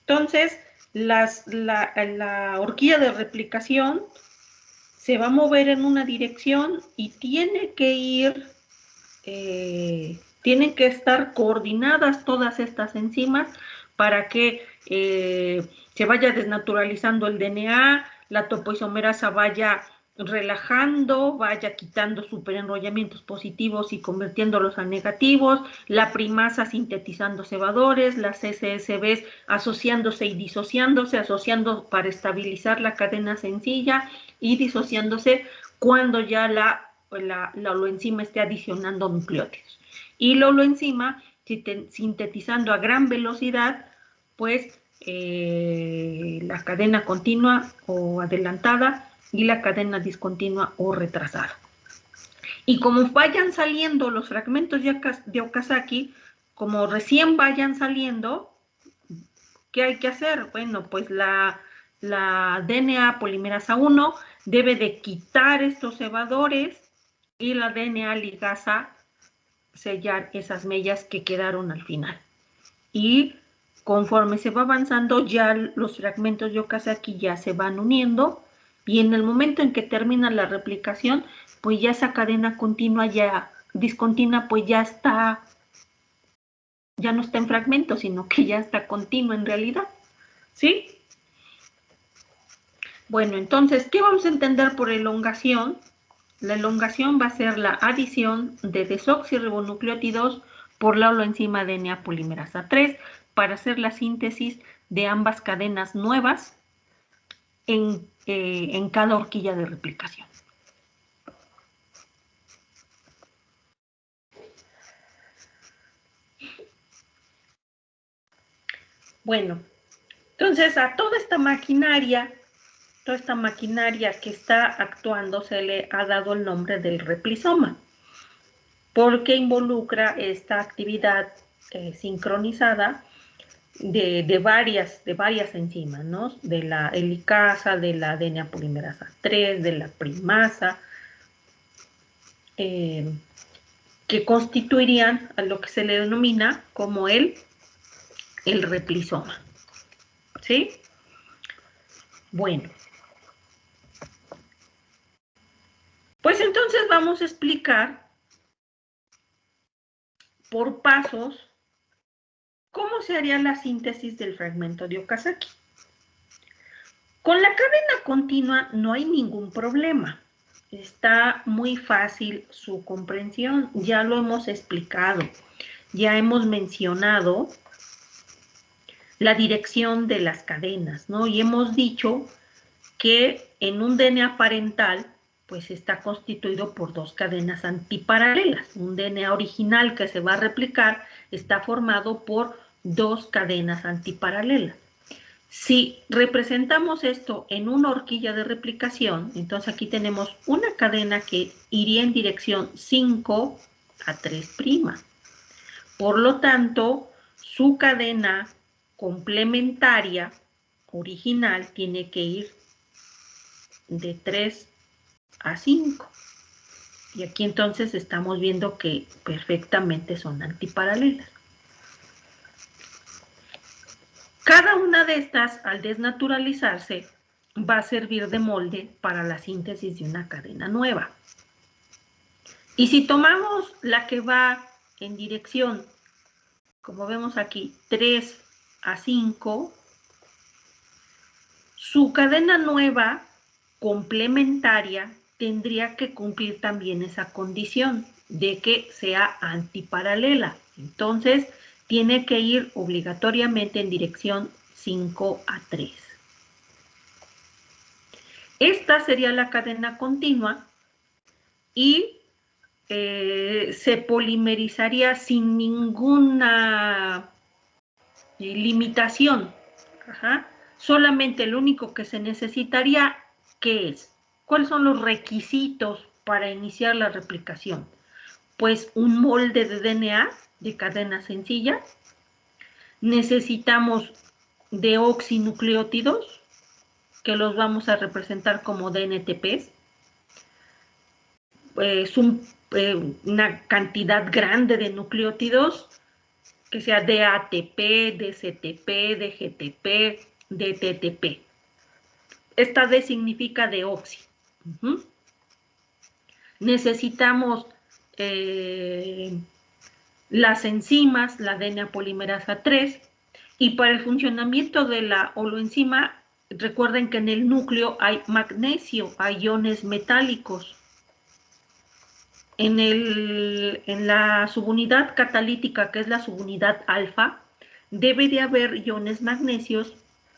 Entonces, la horquilla de replicación se va a mover en una dirección y tiene que ir, tienen que estar coordinadas todas estas enzimas para que se vaya desnaturalizando el DNA, la topoisomerasa vaya relajando, vaya quitando superenrollamientos positivos y convirtiéndolos a negativos, la primasa sintetizando cebadores, las SSBs asociándose y disociándose, asociando para estabilizar la cadena sencilla y disociándose cuando ya la holoenzima esté adicionando nucleótidos. Y la holoenzima sintetizando a gran velocidad, pues la cadena continua o adelantada y la cadena discontinua o retrasada. Y como vayan saliendo los fragmentos de Okazaki, como recién vayan saliendo, ¿qué hay que hacer? Bueno, pues la DNA polimerasa 1 debe de quitar estos cebadores y la DNA ligasa sellar esas mellas que quedaron al final. Y conforme se va avanzando, ya los fragmentos de Okazaki ya se van uniendo y en el momento en que termina la replicación, pues ya esa cadena continua, ya discontinua, pues ya está, ya no está en fragmentos, sino que ya está continua en realidad. ¿Sí? Bueno, entonces, ¿qué vamos a entender por elongación? La elongación va a ser la adición de desoxirribonucleótidos por la holoenzima DNA polimerasa 3 para hacer la síntesis de ambas cadenas nuevas en cada horquilla de replicación. Bueno, entonces a toda esta maquinaria toda esta maquinaria que está actuando se le ha dado el nombre del replisoma, porque involucra esta actividad sincronizada de varias enzimas, ¿no? De la helicasa, de la DNA polimerasa 3, de la primasa, que constituirían a lo que se le denomina como el replisoma. ¿Sí? Bueno. Pues entonces vamos a explicar por pasos cómo se haría la síntesis del fragmento de Okazaki. Con la cadena continua no hay ningún problema. Está muy fácil su comprensión, ya lo hemos explicado, ya hemos mencionado la dirección de las cadenas, ¿no? Y hemos dicho que en un DNA parental, pues está constituido por dos cadenas antiparalelas. Un DNA original que se va a replicar está formado por dos cadenas antiparalelas. Si representamos esto en una horquilla de replicación, entonces aquí tenemos una cadena que iría en dirección 5 a 3'. Por lo tanto, su cadena complementaria original tiene que ir de 3 a 5. Y aquí entonces estamos viendo que perfectamente son antiparalelas. Cada una de estas, al desnaturalizarse, va a servir de molde para la síntesis de una cadena nueva. Y si tomamos la que va en dirección, como vemos aquí, 3 a 5, su cadena nueva complementaria tendría que cumplir también esa condición de que sea antiparalela. Entonces, tiene que ir obligatoriamente en dirección 5 a 3. Esta sería la cadena continua y se polimerizaría sin ninguna limitación. Solamente lo único que se necesitaría, ¿qué es? ¿Cuáles son los requisitos para iniciar la replicación? Pues un molde de DNA de cadena sencilla. Necesitamos deoxinucleótidos, que los vamos a representar como DNTPs. Es una cantidad grande de nucleótidos, que sea DATP, DCTP, DGTP, DTTP. Esta D significa deoxi. Necesitamos las enzimas, la DNA polimerasa 3, y para el funcionamiento de la holoenzima, recuerden que en el núcleo hay magnesio, hay iones metálicos. En la subunidad catalítica, que es la subunidad alfa, debe de haber iones magnesios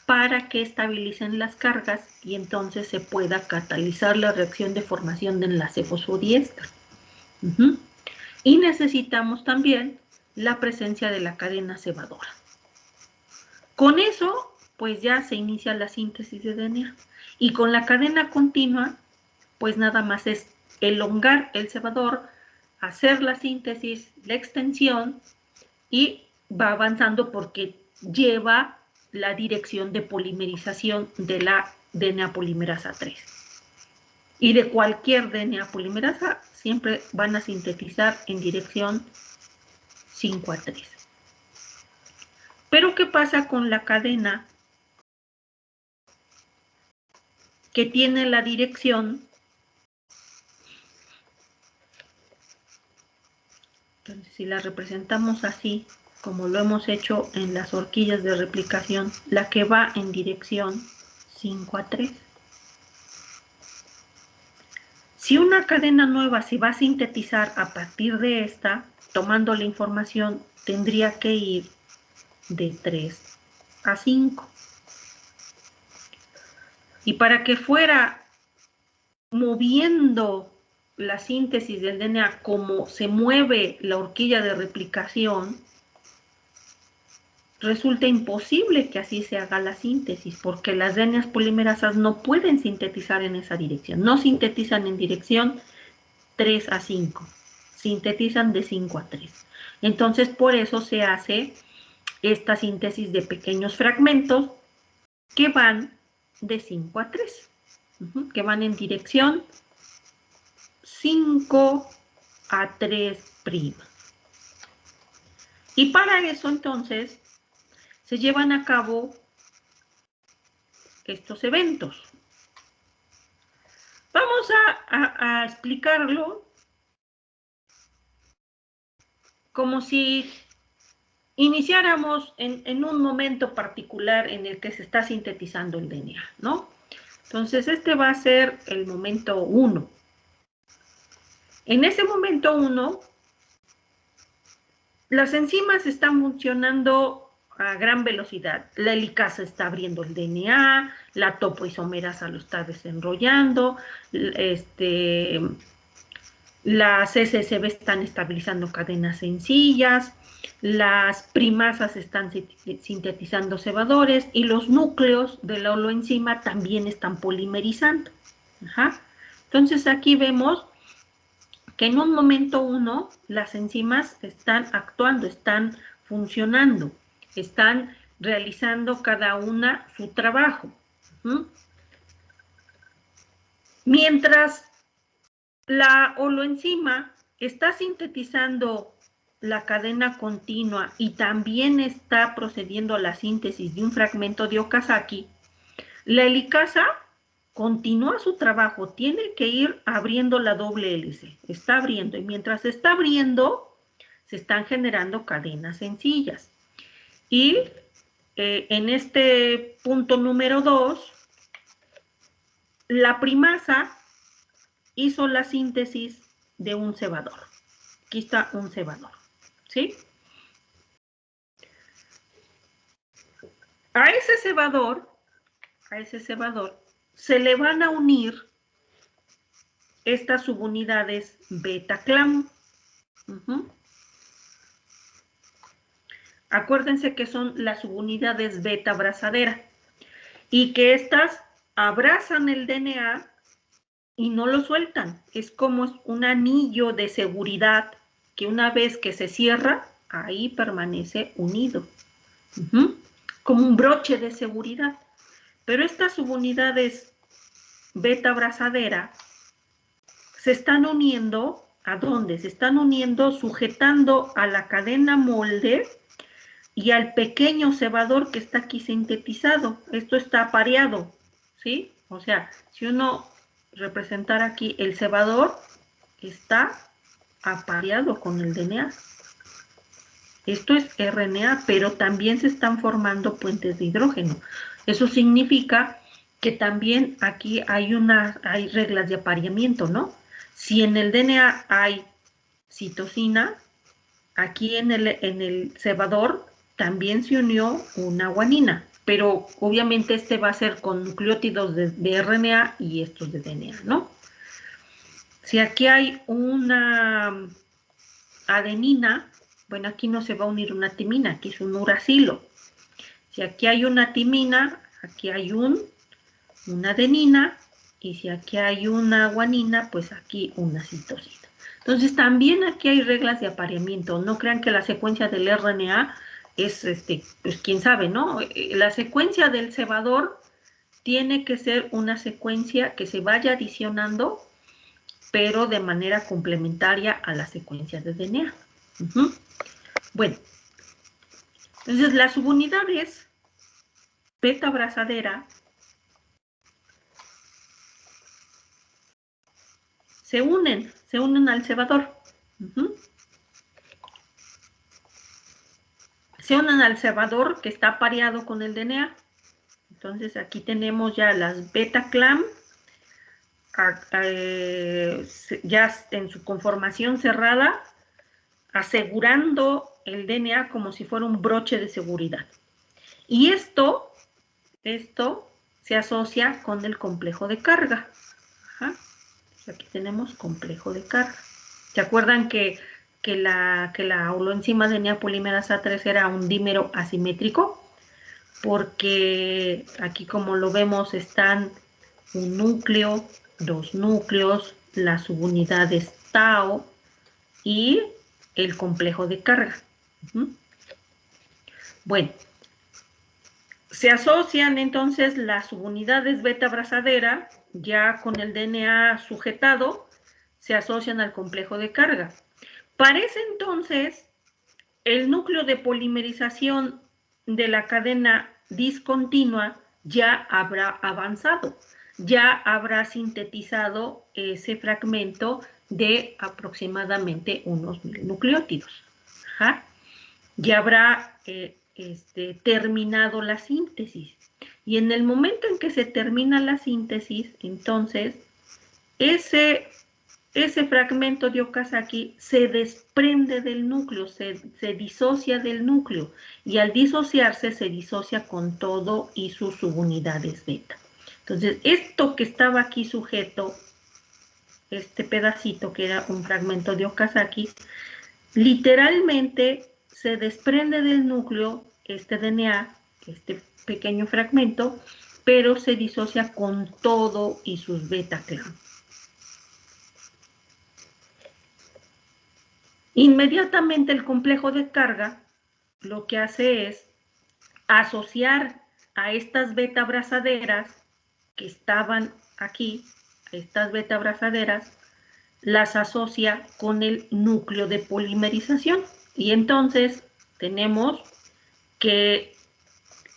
para que estabilicen las cargas y entonces se pueda catalizar la reacción de formación de enlace fosfodiéster. Y necesitamos también la presencia de la cadena cebadora. Con eso, pues ya se inicia la síntesis de DNA. Y con la cadena continua, pues nada más es elongar el cebador, hacer la síntesis, la extensión, y va avanzando porque lleva la dirección de polimerización de la DNA polimerasa 3. Y de cualquier DNA polimerasa siempre van a sintetizar en dirección 5 a 3. Pero ¿qué pasa con la cadena que tiene la dirección? Entonces, si la representamos así, como lo hemos hecho en las horquillas de replicación, la que va en dirección 5 a 3. Si una cadena nueva se va a sintetizar a partir de esta, tomando la información, tendría que ir de 3 a 5. Y para que fuera moviendo la síntesis del DNA como se mueve la horquilla de replicación, resulta imposible que así se haga la síntesis, porque las RNAs polimerasas no pueden sintetizar en esa dirección, no sintetizan en dirección 3 a 5, sintetizan de 5 a 3. Entonces, por eso se hace esta síntesis de pequeñ'os fragmentos que van de 5 a 3, que van en dirección 5 a 3'. Y para eso, entonces, se llevan a cabo estos eventos. Vamos a explicarlo como si iniciáramos en un momento particular en el que se está sintetizando el DNA, ¿no? Entonces, este va a ser el momento 1. En ese momento 1, las enzimas están funcionando a gran velocidad. La helicasa está abriendo el DNA, la topoisomerasa lo está desenrollando, las SSB están estabilizando cadenas sencillas, las primasas están sintetizando cebadores y los núcleos de la holoenzima también están polimerizando. Entonces aquí vemos que en un momento 1 las enzimas están actuando, están funcionando, están realizando cada una su trabajo. Mientras la holoenzima está sintetizando la cadena continua y también está procediendo a la síntesis de un fragmento de Okazaki, la helicasa continúa su trabajo, tiene que ir abriendo la doble hélice, está abriendo, y mientras está abriendo, se están generando cadenas sencillas. Y en este punto número 2, la primasa hizo la síntesis de un cebador. Aquí está un cebador, ¿sí? A ese cebador se le van a unir estas subunidades beta-clam. Acuérdense que son las subunidades beta-abrazadera y que estas abrazan el DNA y no lo sueltan. Es como un anillo de seguridad que una vez que se cierra, ahí permanece unido. Como un broche de seguridad. Pero estas subunidades beta-abrazadera se están uniendo, ¿a dónde? Se están uniendo sujetando a la cadena molde y al pequeño cebador que está aquí sintetizado. Esto está apareado, ¿sí? O sea, si uno representara aquí el cebador, está apareado con el DNA. Esto es RNA, pero también se están formando puentes de hidrógeno. Eso significa que también aquí hay reglas de apareamiento, ¿no? Si en el DNA hay citosina, aquí en el cebador también se unió una guanina, pero obviamente este va a ser con nucleótidos de RNA y estos de DNA, ¿no? Si aquí hay una adenina, bueno, aquí no se va a unir una timina, aquí es un uracilo. Si aquí hay una timina, aquí hay una adenina, y si aquí hay una guanina, pues aquí una citosina. Entonces, también aquí hay reglas de apareamiento. No crean que la secuencia del RNA es, pues quién sabe, ¿no? La secuencia del cebador tiene que ser una secuencia que se vaya adicionando, pero de manera complementaria a la secuencia de DNA. Bueno, entonces las subunidades beta-abrazadera se unen al cebador. Se unen al cebador que está apareado con el DNA. Entonces aquí tenemos ya las beta-clam ya en su conformación cerrada, asegurando el DNA como si fuera un broche de seguridad. Y esto se asocia con el complejo de carga. Aquí tenemos complejo de carga. ¿Se acuerdan que que la holoenzima DNA polimerasa 3 era un dímero asimétrico, porque aquí, como lo vemos, están un núcleo, dos núcleos, las subunidades tau y el complejo de carga. Bueno, se asocian entonces las subunidades beta abrazadera, ya con el DNA sujetado, se asocian al complejo de carga. Para ese entonces, el núcleo de polimerización de la cadena discontinua ya habrá avanzado, ya habrá sintetizado ese fragmento de aproximadamente unos 1000 nucleótidos. Ajá. Ya habrá terminado la síntesis. Y en el momento en que se termina la síntesis, entonces, ese fragmento de Okazaki se desprende del núcleo, se disocia del núcleo, y al disociarse se disocia con todo y sus subunidades beta. Entonces, esto que estaba aquí sujeto, este pedacito que era un fragmento de Okazaki, literalmente se desprende del núcleo, este DNA, este pequeño fragmento, pero se disocia con todo y sus beta clan. Inmediatamente el complejo de carga lo que hace es asociar a estas beta abrazaderas que estaban aquí, estas beta abrazaderas, las asocia con el núcleo de polimerización. Y entonces tenemos que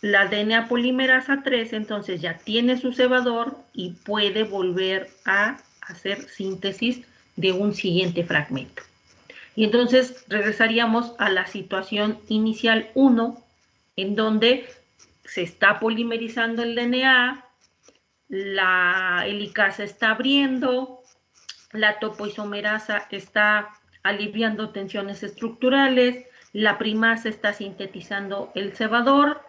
la DNA polimerasa 3 entonces ya tiene su cebador y puede volver a hacer síntesis de un siguiente fragmento. Y entonces regresaríamos a la situación inicial 1, en donde se está polimerizando el DNA, la helicasa está abriendo, la topoisomerasa está aliviando tensiones estructurales, la primasa está sintetizando el cebador,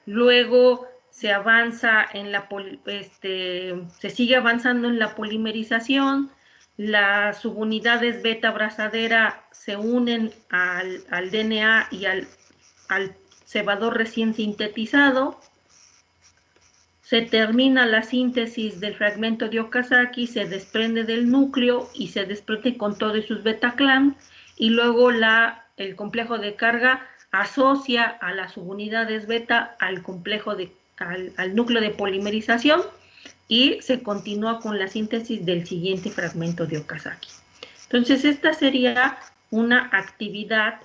luego se avanza en la se sigue avanzando en la polimerización, las subunidades beta abrazadera se unen al DNA y al cebador recién sintetizado. Se termina la síntesis del fragmento de Okazaki, se desprende del núcleo y se desprende con todos sus beta clan, y luego el complejo de carga asocia a las subunidades beta al núcleo de polimerización y se continúa con la síntesis del siguiente fragmento de Okazaki. Entonces, esta sería una actividad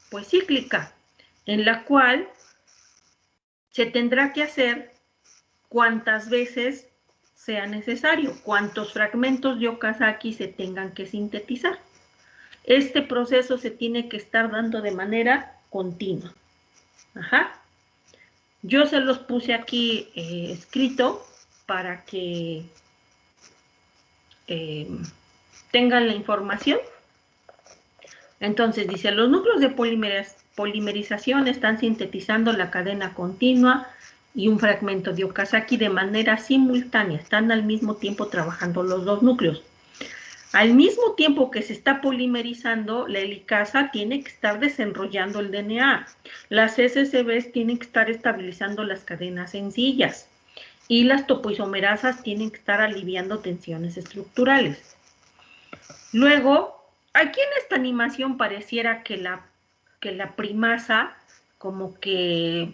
pues cíclica, en la cual se tendrá que hacer cuantas veces sea necesario, cuantos fragmentos de Okazaki se tengan que sintetizar. Este proceso se tiene que estar dando de manera continua. Ajá. Yo se los puse aquí escrito para que tengan la información. Entonces dice, los núcleos de polimerización están sintetizando la cadena continua y un fragmento de Okazaki de manera simultánea, están al mismo tiempo trabajando los dos núcleos. Al mismo tiempo que se está polimerizando, la helicasa tiene que estar desenrollando el DNA. Las SSBs tienen que estar estabilizando las cadenas sencillas. Y las topoisomerasas tienen que estar aliviando tensiones estructurales. Luego, aquí en esta animación pareciera que la primasa como que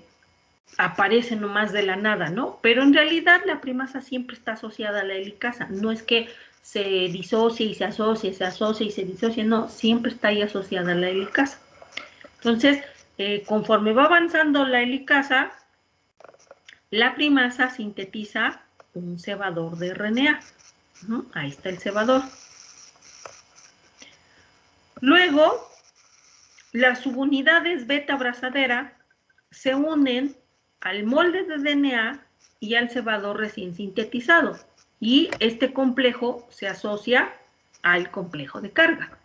aparece nomás de la nada, ¿no? Pero en realidad la primasa siempre está asociada a la helicasa. No es que se disocie y se asocie, se asocia y se disocie, no, siempre está ahí asociada a la helicasa. Entonces, conforme va avanzando la helicasa, la primasa sintetiza un cebador de RNA. Ahí está el cebador. Luego, las subunidades beta abrazadera se unen al molde de DNA y al cebador recién sintetizado. Y este complejo se asocia al complejo de carga.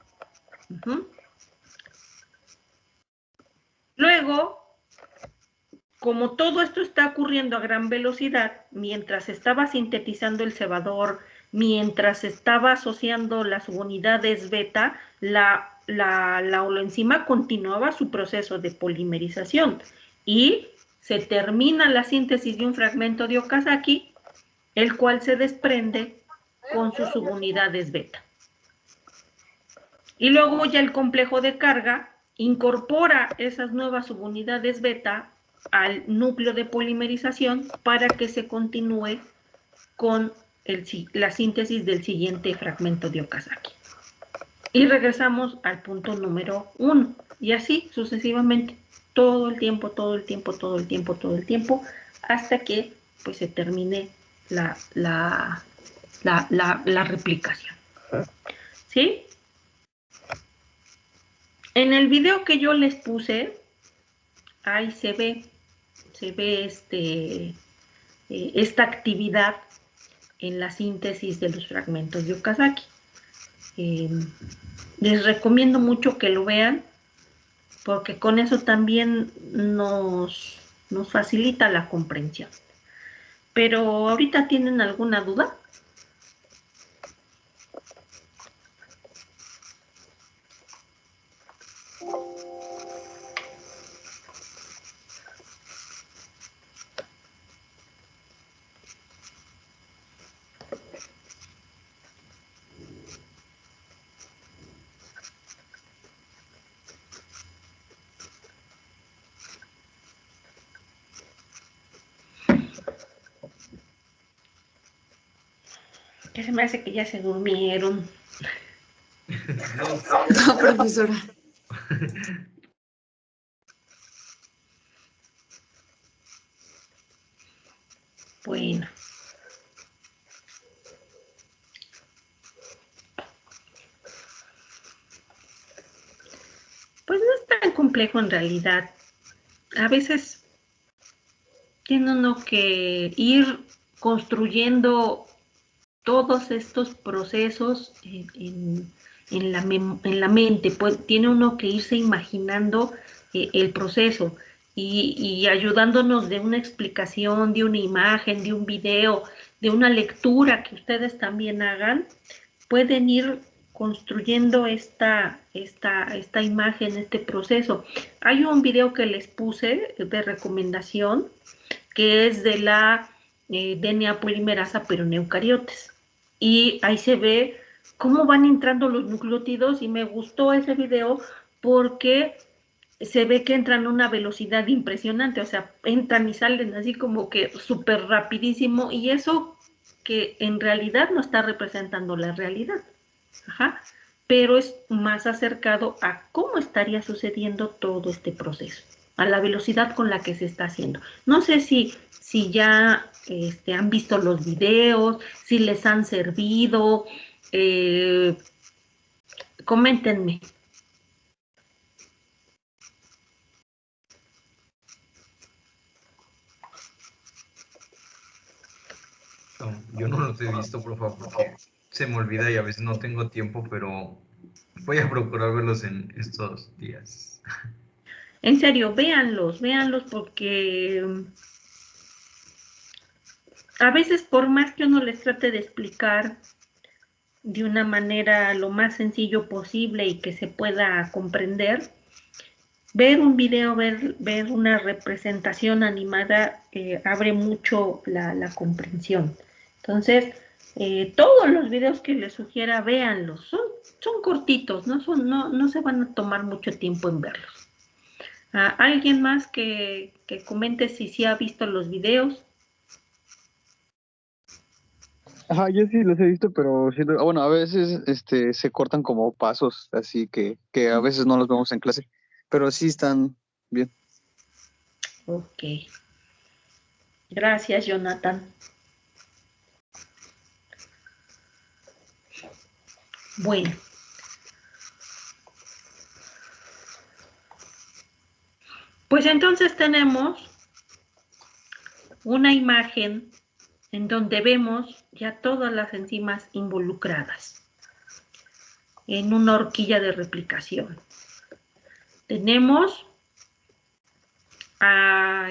Luego, como todo esto está ocurriendo a gran velocidad, mientras estaba sintetizando el cebador, mientras estaba asociando las unidades beta, la la holoenzima continuaba su proceso de polimerización y se termina la síntesis de un fragmento de Okazaki, el cual se desprende con sus subunidades beta. Y luego ya el complejo de carga incorpora esas nuevas subunidades beta al núcleo de polimerización para que se continúe con la síntesis del siguiente fragmento de Okazaki. Y regresamos al punto número 1. Y así sucesivamente, todo el tiempo, todo el tiempo, todo el tiempo, todo el tiempo, hasta que pues se termine la replicación. ¿Sí? En el video que yo les puse, ahí se ve esta actividad en la síntesis de los fragmentos de Okazaki. Les recomiendo mucho que lo vean, porque con eso también nos facilita la comprensión. Pero ahorita, ¿tienen alguna duda? Que se me hace que ya se durmieron. No, profesora. Bueno. Pues no es tan complejo en realidad. A veces tiene uno que ir construyendo todos estos procesos en la mente. Pues, tiene uno que irse imaginando el proceso y ayudándonos de una explicación, de una imagen, de un video, de una lectura que ustedes también hagan, pueden ir construyendo esta imagen, este proceso. Hay un video que les puse de recomendación que es de la DNA polimerasa, pero en eucariotes. Y ahí se ve cómo van entrando los nucleótidos y me gustó ese video porque se ve que entran a una velocidad impresionante, o sea, entran y salen así como que súper rapidísimo y eso que en realidad no está representando la realidad. Ajá. Pero es más acercado a cómo estaría sucediendo todo este proceso, a la velocidad con la que se está haciendo. No sé si ya han visto los videos, si les han servido, coméntenme. Yo no los he visto, por favor, porque se me olvida y a veces no tengo tiempo, pero voy a procurar verlos en estos días. En serio, véanlos porque a veces por más que uno les trate de explicar de una manera lo más sencillo posible y que se pueda comprender, ver un video, ver una representación animada abre mucho la comprensión. Entonces, todos los videos que les sugiera, véanlos. Son cortitos, no se van a tomar mucho tiempo en verlos. ¿Alguien más que comente si sí ha visto los videos? Ajá, yo sí los he visto, pero siento, bueno, a veces se cortan como pasos, así que a veces no los vemos en clase, pero sí están bien. Ok. Gracias, Jonathan. Bueno. Pues entonces tenemos una imagen en donde vemos ya todas las enzimas involucradas en una horquilla de replicación. Tenemos a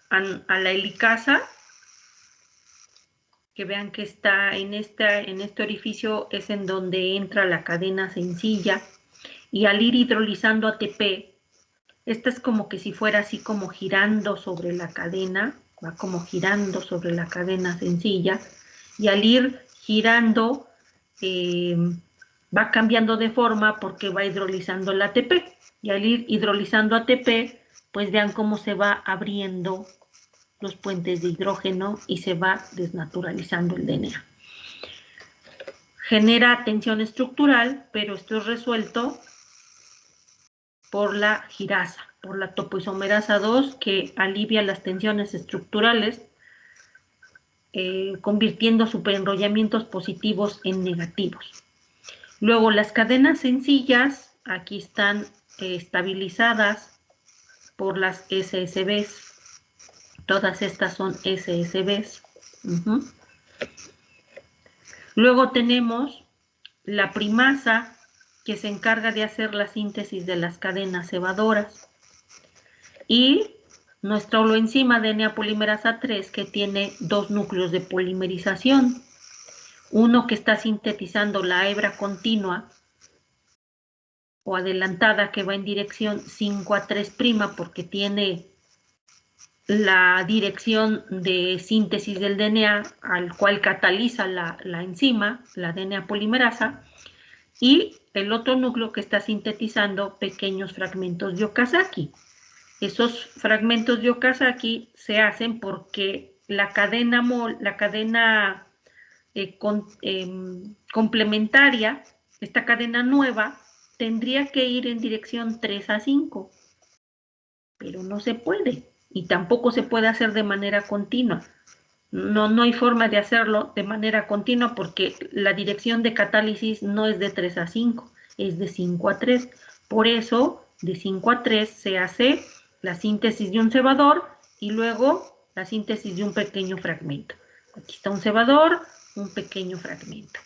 la helicasa que vean que está en este orificio es en donde entra la cadena sencilla, y al ir hidrolizando ATP, esta es como que si fuera así como girando sobre la cadena, va como girando sobre la cadena sencilla, y al ir girando va cambiando de forma porque va hidrolizando el ATP, y al ir hidrolizando ATP, pues vean cómo se va abriendo los puentes de hidrógeno y se va desnaturalizando el DNA. Genera tensión estructural, pero esto es resuelto por la girasa, por la topoisomerasa 2, que alivia las tensiones estructurales, convirtiendo superenrollamientos positivos en negativos. Luego, las cadenas sencillas, aquí están estabilizadas por las SSBs. Todas estas son SSBs. Luego tenemos la primasa, que se encarga de hacer la síntesis de las cadenas cebadoras, y nuestra holoenzima DNA polimerasa 3, que tiene dos núcleos de polimerización, uno que está sintetizando la hebra continua o adelantada, que va en dirección 5A3', porque tiene la dirección de síntesis del DNA al cual cataliza la enzima, la DNA polimerasa, y el otro núcleo que está sintetizando pequeños fragmentos de Okazaki. Esos fragmentos de Okazaki se hacen porque la cadena complementaria, esta cadena nueva, tendría que ir en dirección 3A5, pero no se puede, y tampoco se puede hacer de manera continua. No hay forma de hacerlo de manera continua porque la dirección de catálisis no es de 3A5, es de 5A3. Por eso, de 5A3 se hace la síntesis de un cebador y luego la síntesis de un pequeño fragmento. Aquí está un cebador, un pequeño fragmento.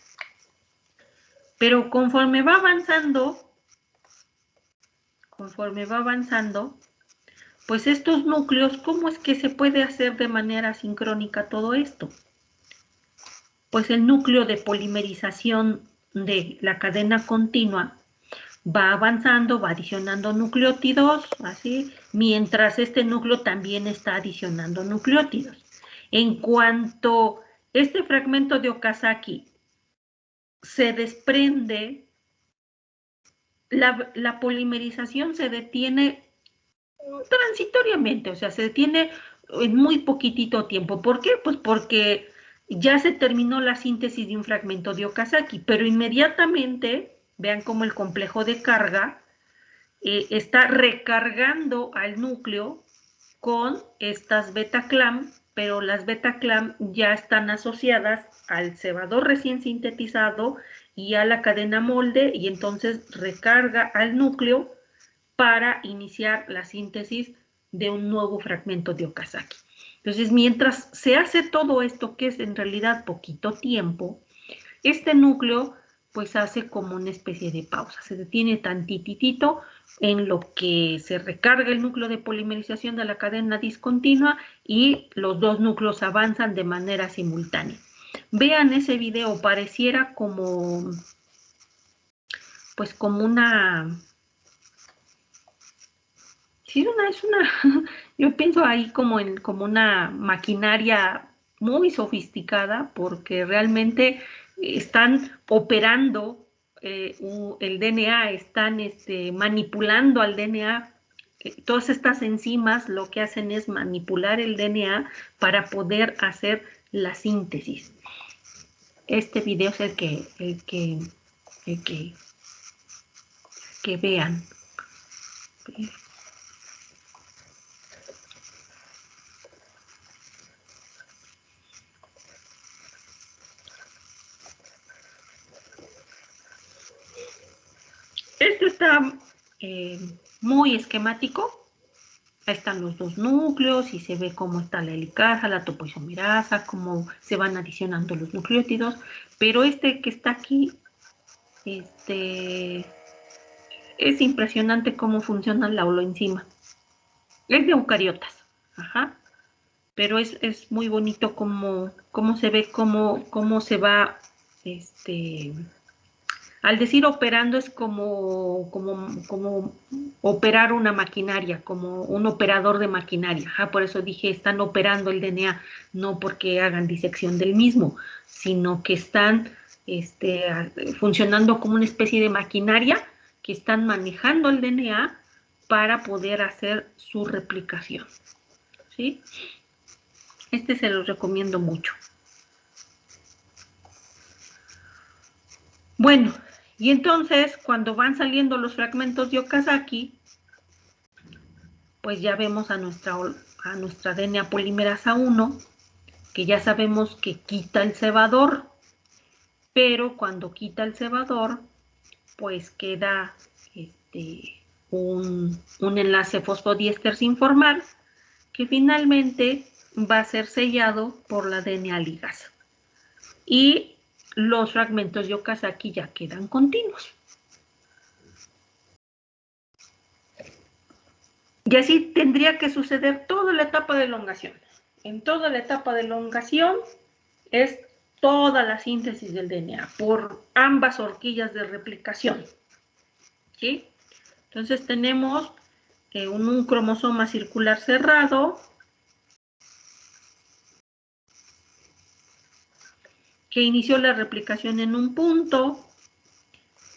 Pero conforme va avanzando, pues estos núcleos, ¿cómo es que se puede hacer de manera sincrónica todo esto? Pues el núcleo de polimerización de la cadena continua va avanzando, va adicionando nucleótidos, así, mientras este núcleo también está adicionando nucleótidos. En cuanto este fragmento de Okazaki se desprende, la polimerización se detiene transitoriamente, o sea, se detiene en muy poquitito tiempo. ¿Por qué? Pues porque ya se terminó la síntesis de un fragmento de Okazaki, pero inmediatamente, vean cómo el complejo de carga está recargando al núcleo con estas beta-clam, pero las beta-clam ya están asociadas al cebador recién sintetizado y a la cadena molde, y entonces recarga al núcleo para iniciar la síntesis de un nuevo fragmento de Okazaki. Entonces, mientras se hace todo esto, que es en realidad poquito tiempo, este núcleo pues hace como una especie de pausa, se detiene tantitito en lo que se recarga el núcleo de polimerización de la cadena discontinua y los dos núcleos avanzan de manera simultánea. Vean ese video, pareciera como, pues como una... Sí, yo pienso ahí como una maquinaria muy sofisticada, porque realmente están operando el DNA, están manipulando al DNA. Todas estas enzimas lo que hacen es manipular el DNA para poder hacer la síntesis. Este video es el que vean. Esto está muy esquemático. Ahí están los dos núcleos y se ve cómo está la helicasa, la topoisomerasa, cómo se van adicionando los nucleótidos. Pero este que está aquí, es impresionante cómo funciona la holoenzima. Es de eucariotas. Ajá. pero es muy bonito cómo se ve, cómo se va, al decir operando es como operar una maquinaria, como un operador de maquinaria. Por eso dije, están operando el DNA, no porque hagan disección del mismo, sino que están funcionando como una especie de maquinaria que están manejando el DNA para poder hacer su replicación. ¿Sí? Se los recomiendo mucho. Bueno, y entonces cuando van saliendo los fragmentos de Okazaki, pues ya vemos a nuestra DNA polimerasa 1, que ya sabemos que quita el cebador, pero cuando quita el cebador, pues queda un enlace fosfodiéster sin formar, que finalmente va a ser sellado por la DNA ligasa. Y los fragmentos de Okazaki ya quedan continuos. Y así tendría que suceder toda la etapa de elongación. En toda la etapa de elongación es toda la síntesis del DNA por ambas horquillas de replicación. ¿Sí? Entonces tenemos un cromosoma circular cerrado que inició la replicación en un punto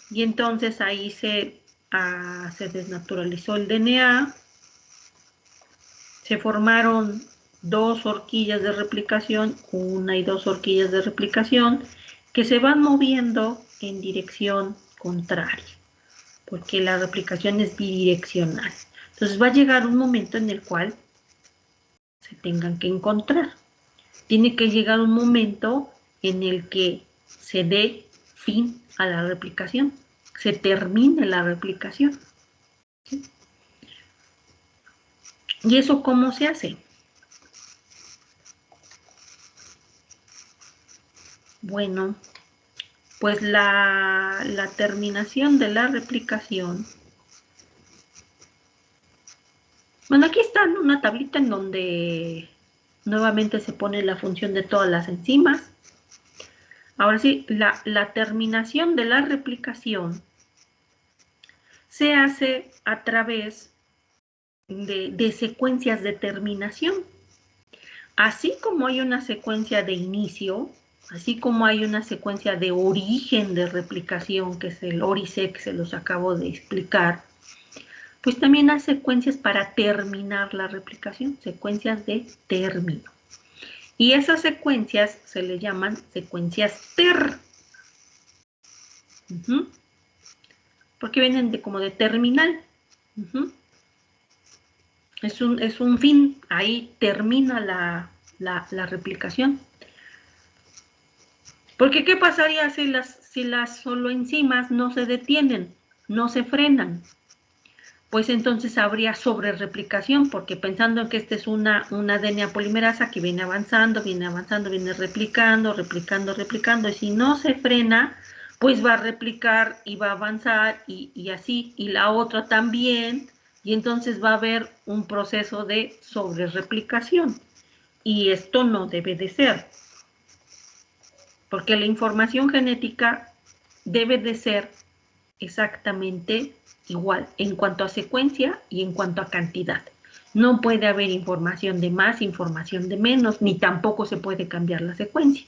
y entonces ahí se desnaturalizó el DNA, se formaron dos horquillas de replicación, una y dos horquillas de replicación, que se van moviendo en dirección contraria, porque la replicación es bidireccional. Entonces va a llegar un momento en el cual se tengan que encontrar. Tiene que llegar un momento en el que se dé fin a la replicación, se termine la replicación. ¿Sí? ¿Y eso cómo se hace? Bueno, pues la terminación de la replicación. Bueno, aquí está una tablita en donde nuevamente se pone la función de todas las enzimas. Ahora sí, la terminación de la replicación se hace a través de secuencias de terminación. Así como hay una secuencia de inicio, así como hay una secuencia de origen de replicación, que es el ORISEC, que se los acabo de explicar, pues también hay secuencias para terminar la replicación, secuencias de término. Y esas secuencias se le llaman secuencias TER. Porque vienen como de terminal. Es un fin, ahí termina la replicación. Porque ¿qué pasaría si las soloenzimas no se detienen, no se frenan? Pues entonces habría sobrereplicación, porque pensando en que esta es una DNA polimerasa que viene avanzando, viene replicando, y si no se frena, pues va a replicar y va a avanzar y así, y la otra también, y entonces va a haber un proceso de sobrereplicación. Y esto no debe de ser, porque la información genética debe de ser exactamente igual en cuanto a secuencia y en cuanto a cantidad. No puede haber información de más, información de menos, ni tampoco se puede cambiar la secuencia.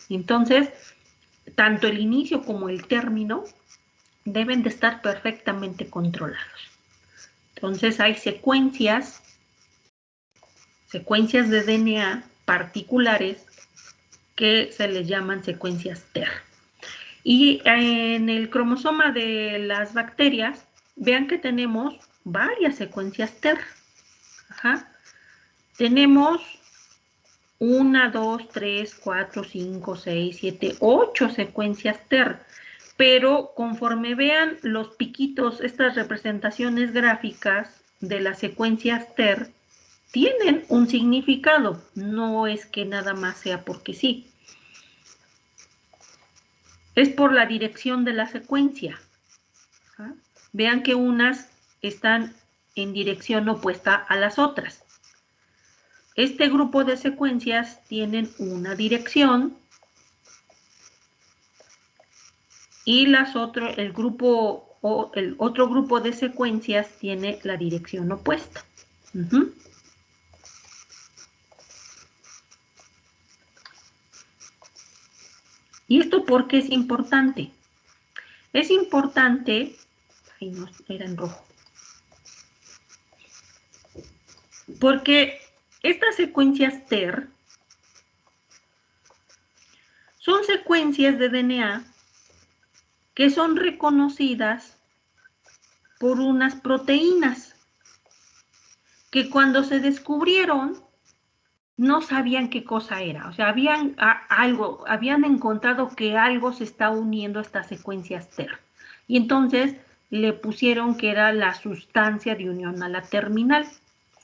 Entonces, tanto el inicio como el término deben de estar perfectamente controlados. Entonces, hay secuencias de DNA particulares que se les llaman secuencias TER. Y en el cromosoma de las bacterias, vean que tenemos varias secuencias TER. Tenemos 1, 2, 3, 4, 5, 6, 7, 8 secuencias TER. Pero conforme vean los piquitos, estas representaciones gráficas de las secuencias TER, tienen un significado. No es que nada más sea porque sí. Es por la dirección de la secuencia. Vean que unas están en dirección opuesta a las otras. este grupo de secuencias tienen una dirección y el otro grupo de secuencias tiene la dirección opuesta. ¿Y esto por qué es importante? Es importante, ay no, era en rojo, porque estas secuencias TER son secuencias de DNA que son reconocidas por unas proteínas que cuando se descubrieron no sabían qué cosa era. O sea, habían encontrado que algo se está uniendo a estas secuencias TER. Y entonces le pusieron que era la sustancia de unión a la terminal.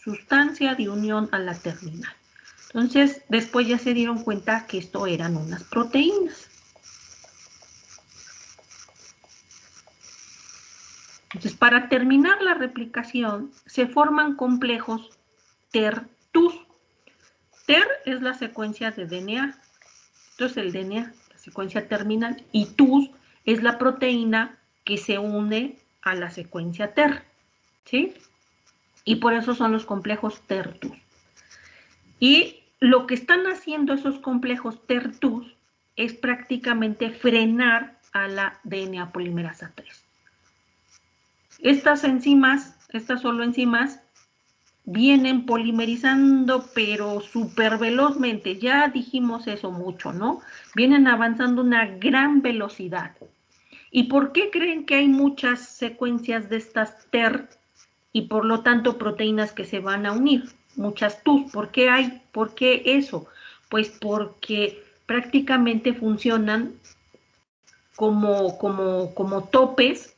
Sustancia de unión a la terminal. Entonces, después ya se dieron cuenta que esto eran unas proteínas. Entonces, para terminar la replicación, se forman complejos TER-TUS. TER es la secuencia de DNA. Esto es el DNA, la secuencia terminal. Y TUS es la proteína que se une a la secuencia TER. ¿Sí? Y por eso son los complejos TER-TUS. Y lo que están haciendo esos complejos TER-TUS es prácticamente frenar a la DNA polimerasa 3. Estas enzimas, estas solo enzimas, vienen polimerizando, pero súper velozmente. Ya dijimos eso mucho, ¿no? Vienen avanzando a una gran velocidad. ¿Y por qué creen que hay muchas secuencias de estas TER y por lo tanto proteínas que se van a unir? Muchas TUS. ¿Por qué hay? ¿Por qué eso? Pues porque prácticamente funcionan como topes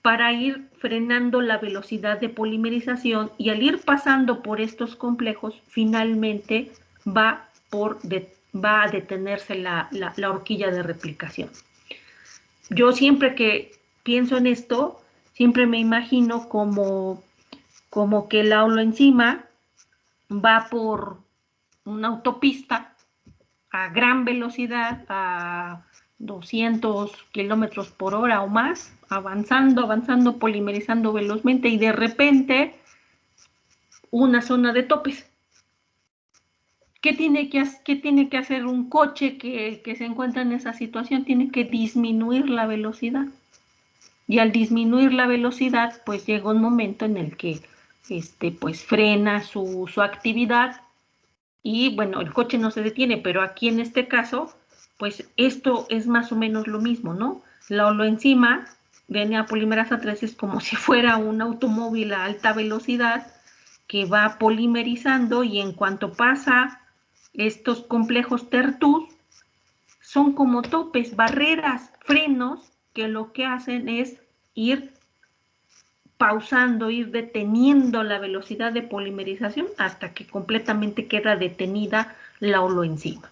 para ir frenando la velocidad de polimerización y al ir pasando por estos complejos, finalmente va a detenerse la horquilla de replicación. Yo siempre que pienso en esto, siempre me imagino como que la holoenzima va por una autopista a gran velocidad, a 200 kilómetros por hora o más, avanzando, polimerizando velozmente y de repente una zona de topes. ¿Qué tiene que hacer un coche que se encuentra en esa situación? Tiene que disminuir la velocidad. Y al disminuir la velocidad, pues llega un momento en el que pues frena su actividad y bueno, el coche no se detiene, pero aquí en este caso, pues esto es más o menos lo mismo, ¿no? La holoenzima DNA polimerasa 3 es como si fuera un automóvil a alta velocidad que va polimerizando y en cuanto pasa estos complejos TER-TUS, son como topes, barreras, frenos, que lo que hacen es ir pausando, ir deteniendo la velocidad de polimerización hasta que completamente queda detenida la holoenzima.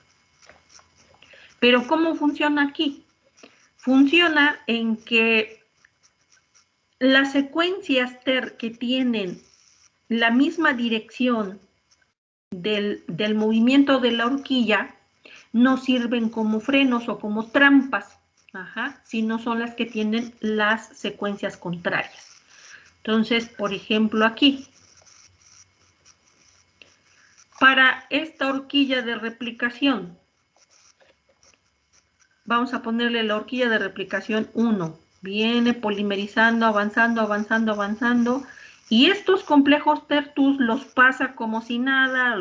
Pero ¿cómo funciona aquí? Funciona en que las secuencias TER que tienen la misma dirección del movimiento de la horquilla no sirven como frenos o como trampas, sino son las que tienen las secuencias contrarias. Entonces, por ejemplo, aquí, para esta horquilla de replicación, vamos a ponerle la horquilla de replicación 1. Viene polimerizando, avanzando, y estos complejos TER-TUS los pasa como si nada,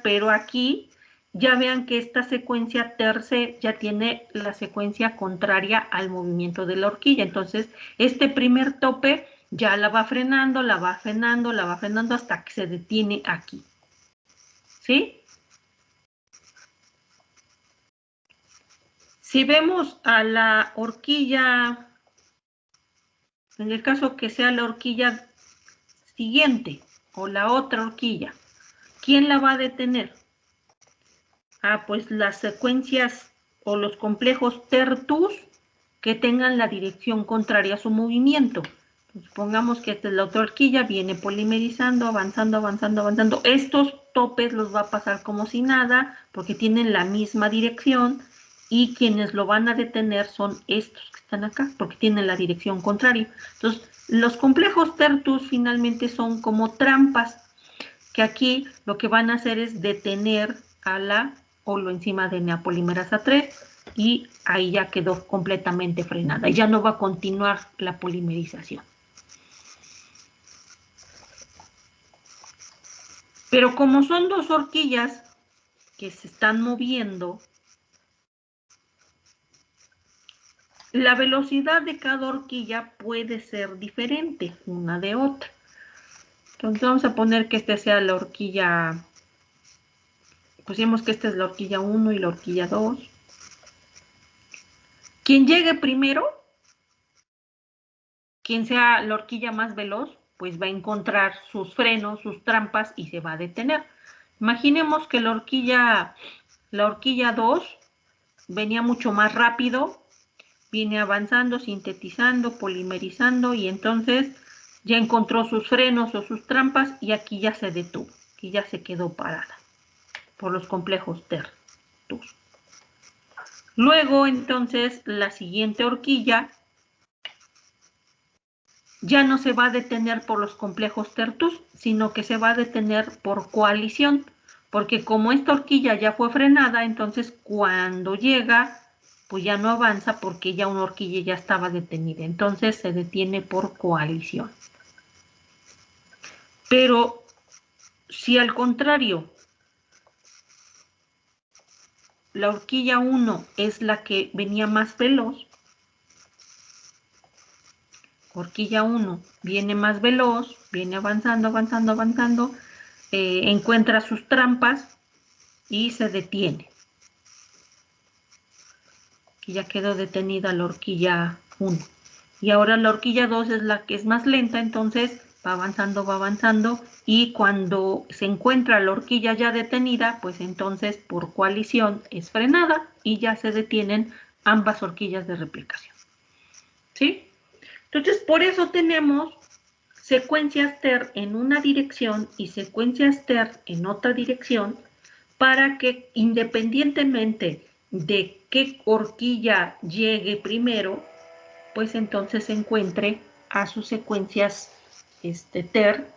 pero aquí ya vean que esta secuencia TER-C ya tiene la secuencia contraria al movimiento de la horquilla. Entonces, este primer tope ya la va frenando hasta que se detiene aquí. ¿Sí? Si vemos a la horquilla, en el caso que sea la horquilla siguiente o la otra horquilla, ¿quién la va a detener? Pues las secuencias o los complejos TER-TUS que tengan la dirección contraria a su movimiento. Supongamos que esta es la otra horquilla, viene polimerizando, avanzando, avanzando, avanzando. Estos topes los va a pasar como si nada, porque tienen la misma dirección, y quienes lo van a detener son estos que están acá, porque tienen la dirección contraria. Entonces, los complejos tertus finalmente son como trampas, que aquí lo que van a hacer es detener a la holoenzima DNA polimerasa 3, y ahí ya quedó completamente frenada, y ya no va a continuar la polimerización. Pero como son dos horquillas que se están moviendo, la velocidad de cada horquilla puede ser diferente una de otra. Entonces vamos a poner que esta sea la horquilla, pusimos que esta es la horquilla 1 y la horquilla 2. Quien llegue primero, quien sea la horquilla más veloz, pues va a encontrar sus frenos, sus trampas, y se va a detener. Imaginemos que la horquilla 2 venía mucho más rápido, viene avanzando, sintetizando, polimerizando, y entonces ya encontró sus frenos o sus trampas, y aquí ya se detuvo, y ya se quedó parada por los complejos tertus. Luego, entonces, la siguiente horquilla ya no se va a detener por los complejos tertus, sino que se va a detener por coalición, porque como esta horquilla ya fue frenada, entonces cuando llega, pues ya no avanza, porque ya una horquilla ya estaba detenida, entonces se detiene por coalición. Pero si al contrario, la horquilla 1 es la que venía más veloz, horquilla 1 viene más veloz, viene avanzando, avanzando, avanzando, encuentra sus trampas y se detiene. Aquí ya quedó detenida la horquilla 1. Y ahora la horquilla 2 es la que es más lenta, entonces va avanzando, y cuando se encuentra la horquilla ya detenida, pues entonces por coalición es frenada y ya se detienen ambas horquillas de replicación. ¿Sí? Entonces, por eso tenemos secuencias TER en una dirección y secuencias TER en otra dirección, para que independientemente de qué horquilla llegue primero, pues entonces se encuentre a sus secuencias TER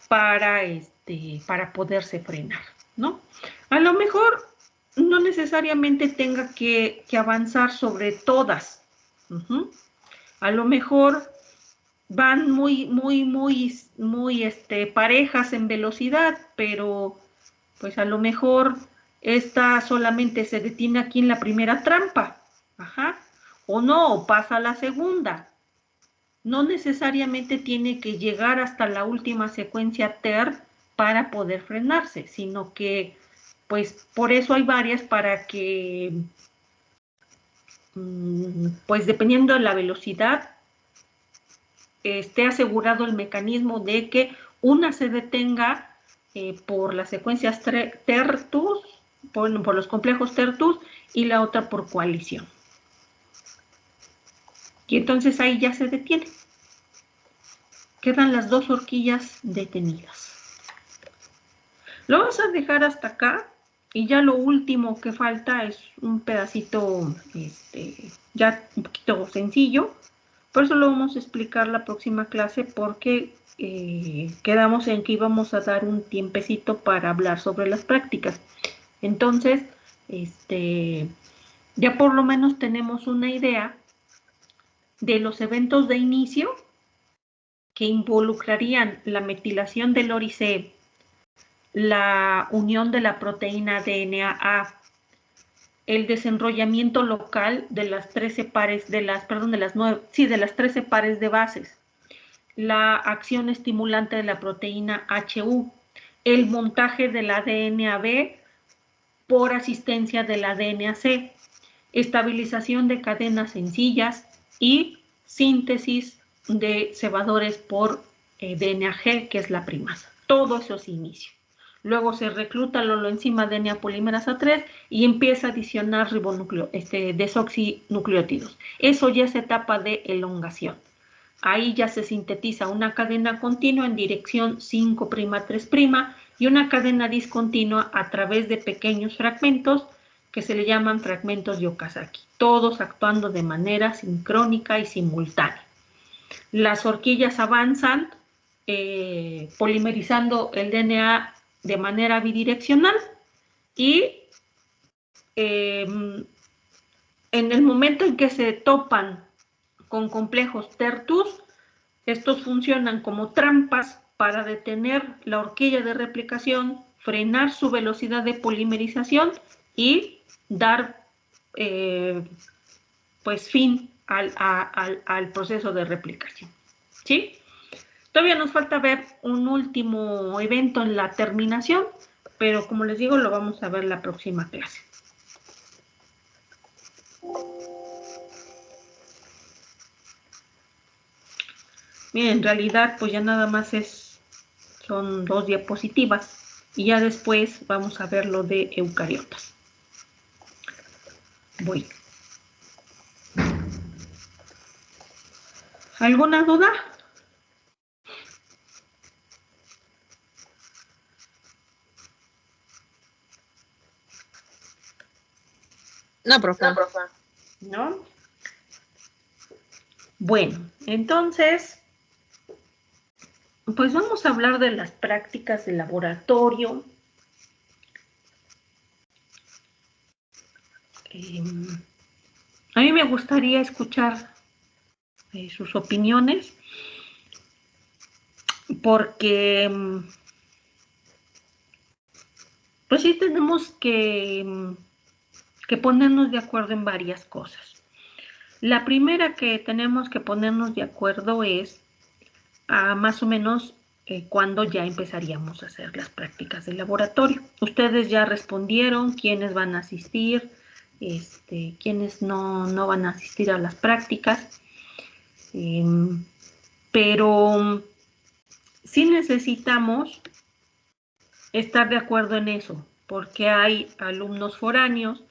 para poderse frenar, ¿no? A lo mejor no necesariamente tenga que avanzar sobre todas. A lo mejor van muy parejas en velocidad, pero pues a lo mejor esta solamente se detiene aquí en la primera trampa, o no, o pasa a la segunda. No necesariamente tiene que llegar hasta la última secuencia TER para poder frenarse, sino que pues por eso hay varias, para que pues dependiendo de la velocidad esté asegurado el mecanismo de que una se detenga por las secuencias tertus, por los complejos tertus, y la otra por coalición. Y entonces ahí ya se detiene. Quedan las dos horquillas detenidas. Lo vamos a dejar hasta acá, y ya lo último que falta es un pedacito ya un poquito sencillo. Por eso lo vamos a explicar la próxima clase, porque quedamos en que íbamos a dar un tiempecito para hablar sobre las prácticas. Entonces, ya por lo menos tenemos una idea de los eventos de inicio que involucrarían la metilación del ORI-C, la unión de la proteína DNA-A, el desenrollamiento local de las 13 pares de las 13 pares de bases, la acción estimulante de la proteína HU, el montaje del ADN AB por asistencia del ADN AC, estabilización de cadenas sencillas y síntesis de cebadores por DNAG, que es la primasa. Todo eso es inicio. Luego se recluta la holoenzima DNA polimerasa 3 y empieza a adicionar desoxinucleótidos. Eso ya es etapa de elongación. ahí ya se sintetiza una cadena continua en dirección 5', 3' y una cadena discontinua a través de pequeños fragmentos que se le llaman fragmentos de Okazaki, todos actuando de manera sincrónica y simultánea. Las horquillas avanzan polimerizando el DNA de manera bidireccional y en el momento en que se topan con complejos tertus, estos funcionan como trampas para detener la horquilla de replicación, frenar su velocidad de polimerización y dar pues fin al proceso de replicación. ¿Sí? Todavía nos falta ver un último evento en la terminación, pero como les digo, lo vamos a ver la próxima clase. Miren, en realidad pues ya nada más son 2 diapositivas y ya después vamos a ver lo de eucariotas. Voy. ¿Alguna duda? No, profe. ¿No? Bueno, entonces, pues vamos a hablar de las prácticas de laboratorio. A mí me gustaría escuchar sus opiniones, porque pues sí tenemos que ponernos de acuerdo en varias cosas. La primera que tenemos que ponernos de acuerdo es más o menos cuándo ya empezaríamos a hacer las prácticas de laboratorio. Ustedes ya respondieron quiénes van a asistir, quiénes no van a asistir a las prácticas, pero sí necesitamos estar de acuerdo en eso, porque hay alumnos foráneos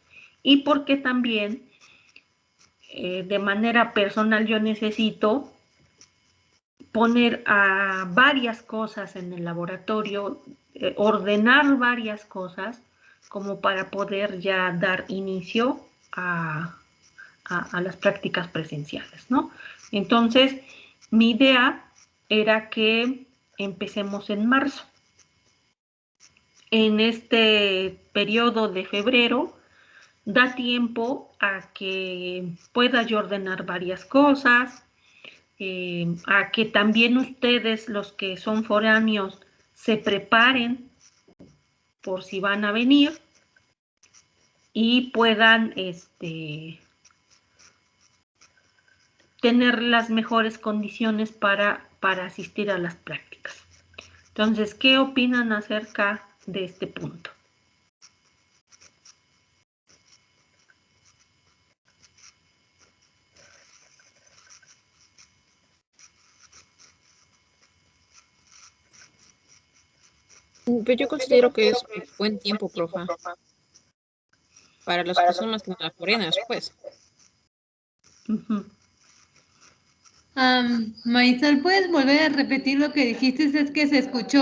y porque también de manera personal yo necesito poner a varias cosas en el laboratorio, ordenar varias cosas como para poder ya dar inicio a las prácticas presenciales, ¿no? Entonces, mi idea era que empecemos en marzo. En este periodo de febrero da tiempo a que pueda yo ordenar varias cosas, a que también ustedes, los que son foráneos, se preparen por si van a venir y puedan tener las mejores condiciones para asistir a las prácticas. Entonces, ¿qué opinan acerca de este punto? Pues yo considero que es buen tiempo, profe. Para las personas que son foráneas, pues. Marisol, ¿puedes volver a repetir lo que dijiste? Es que se escuchó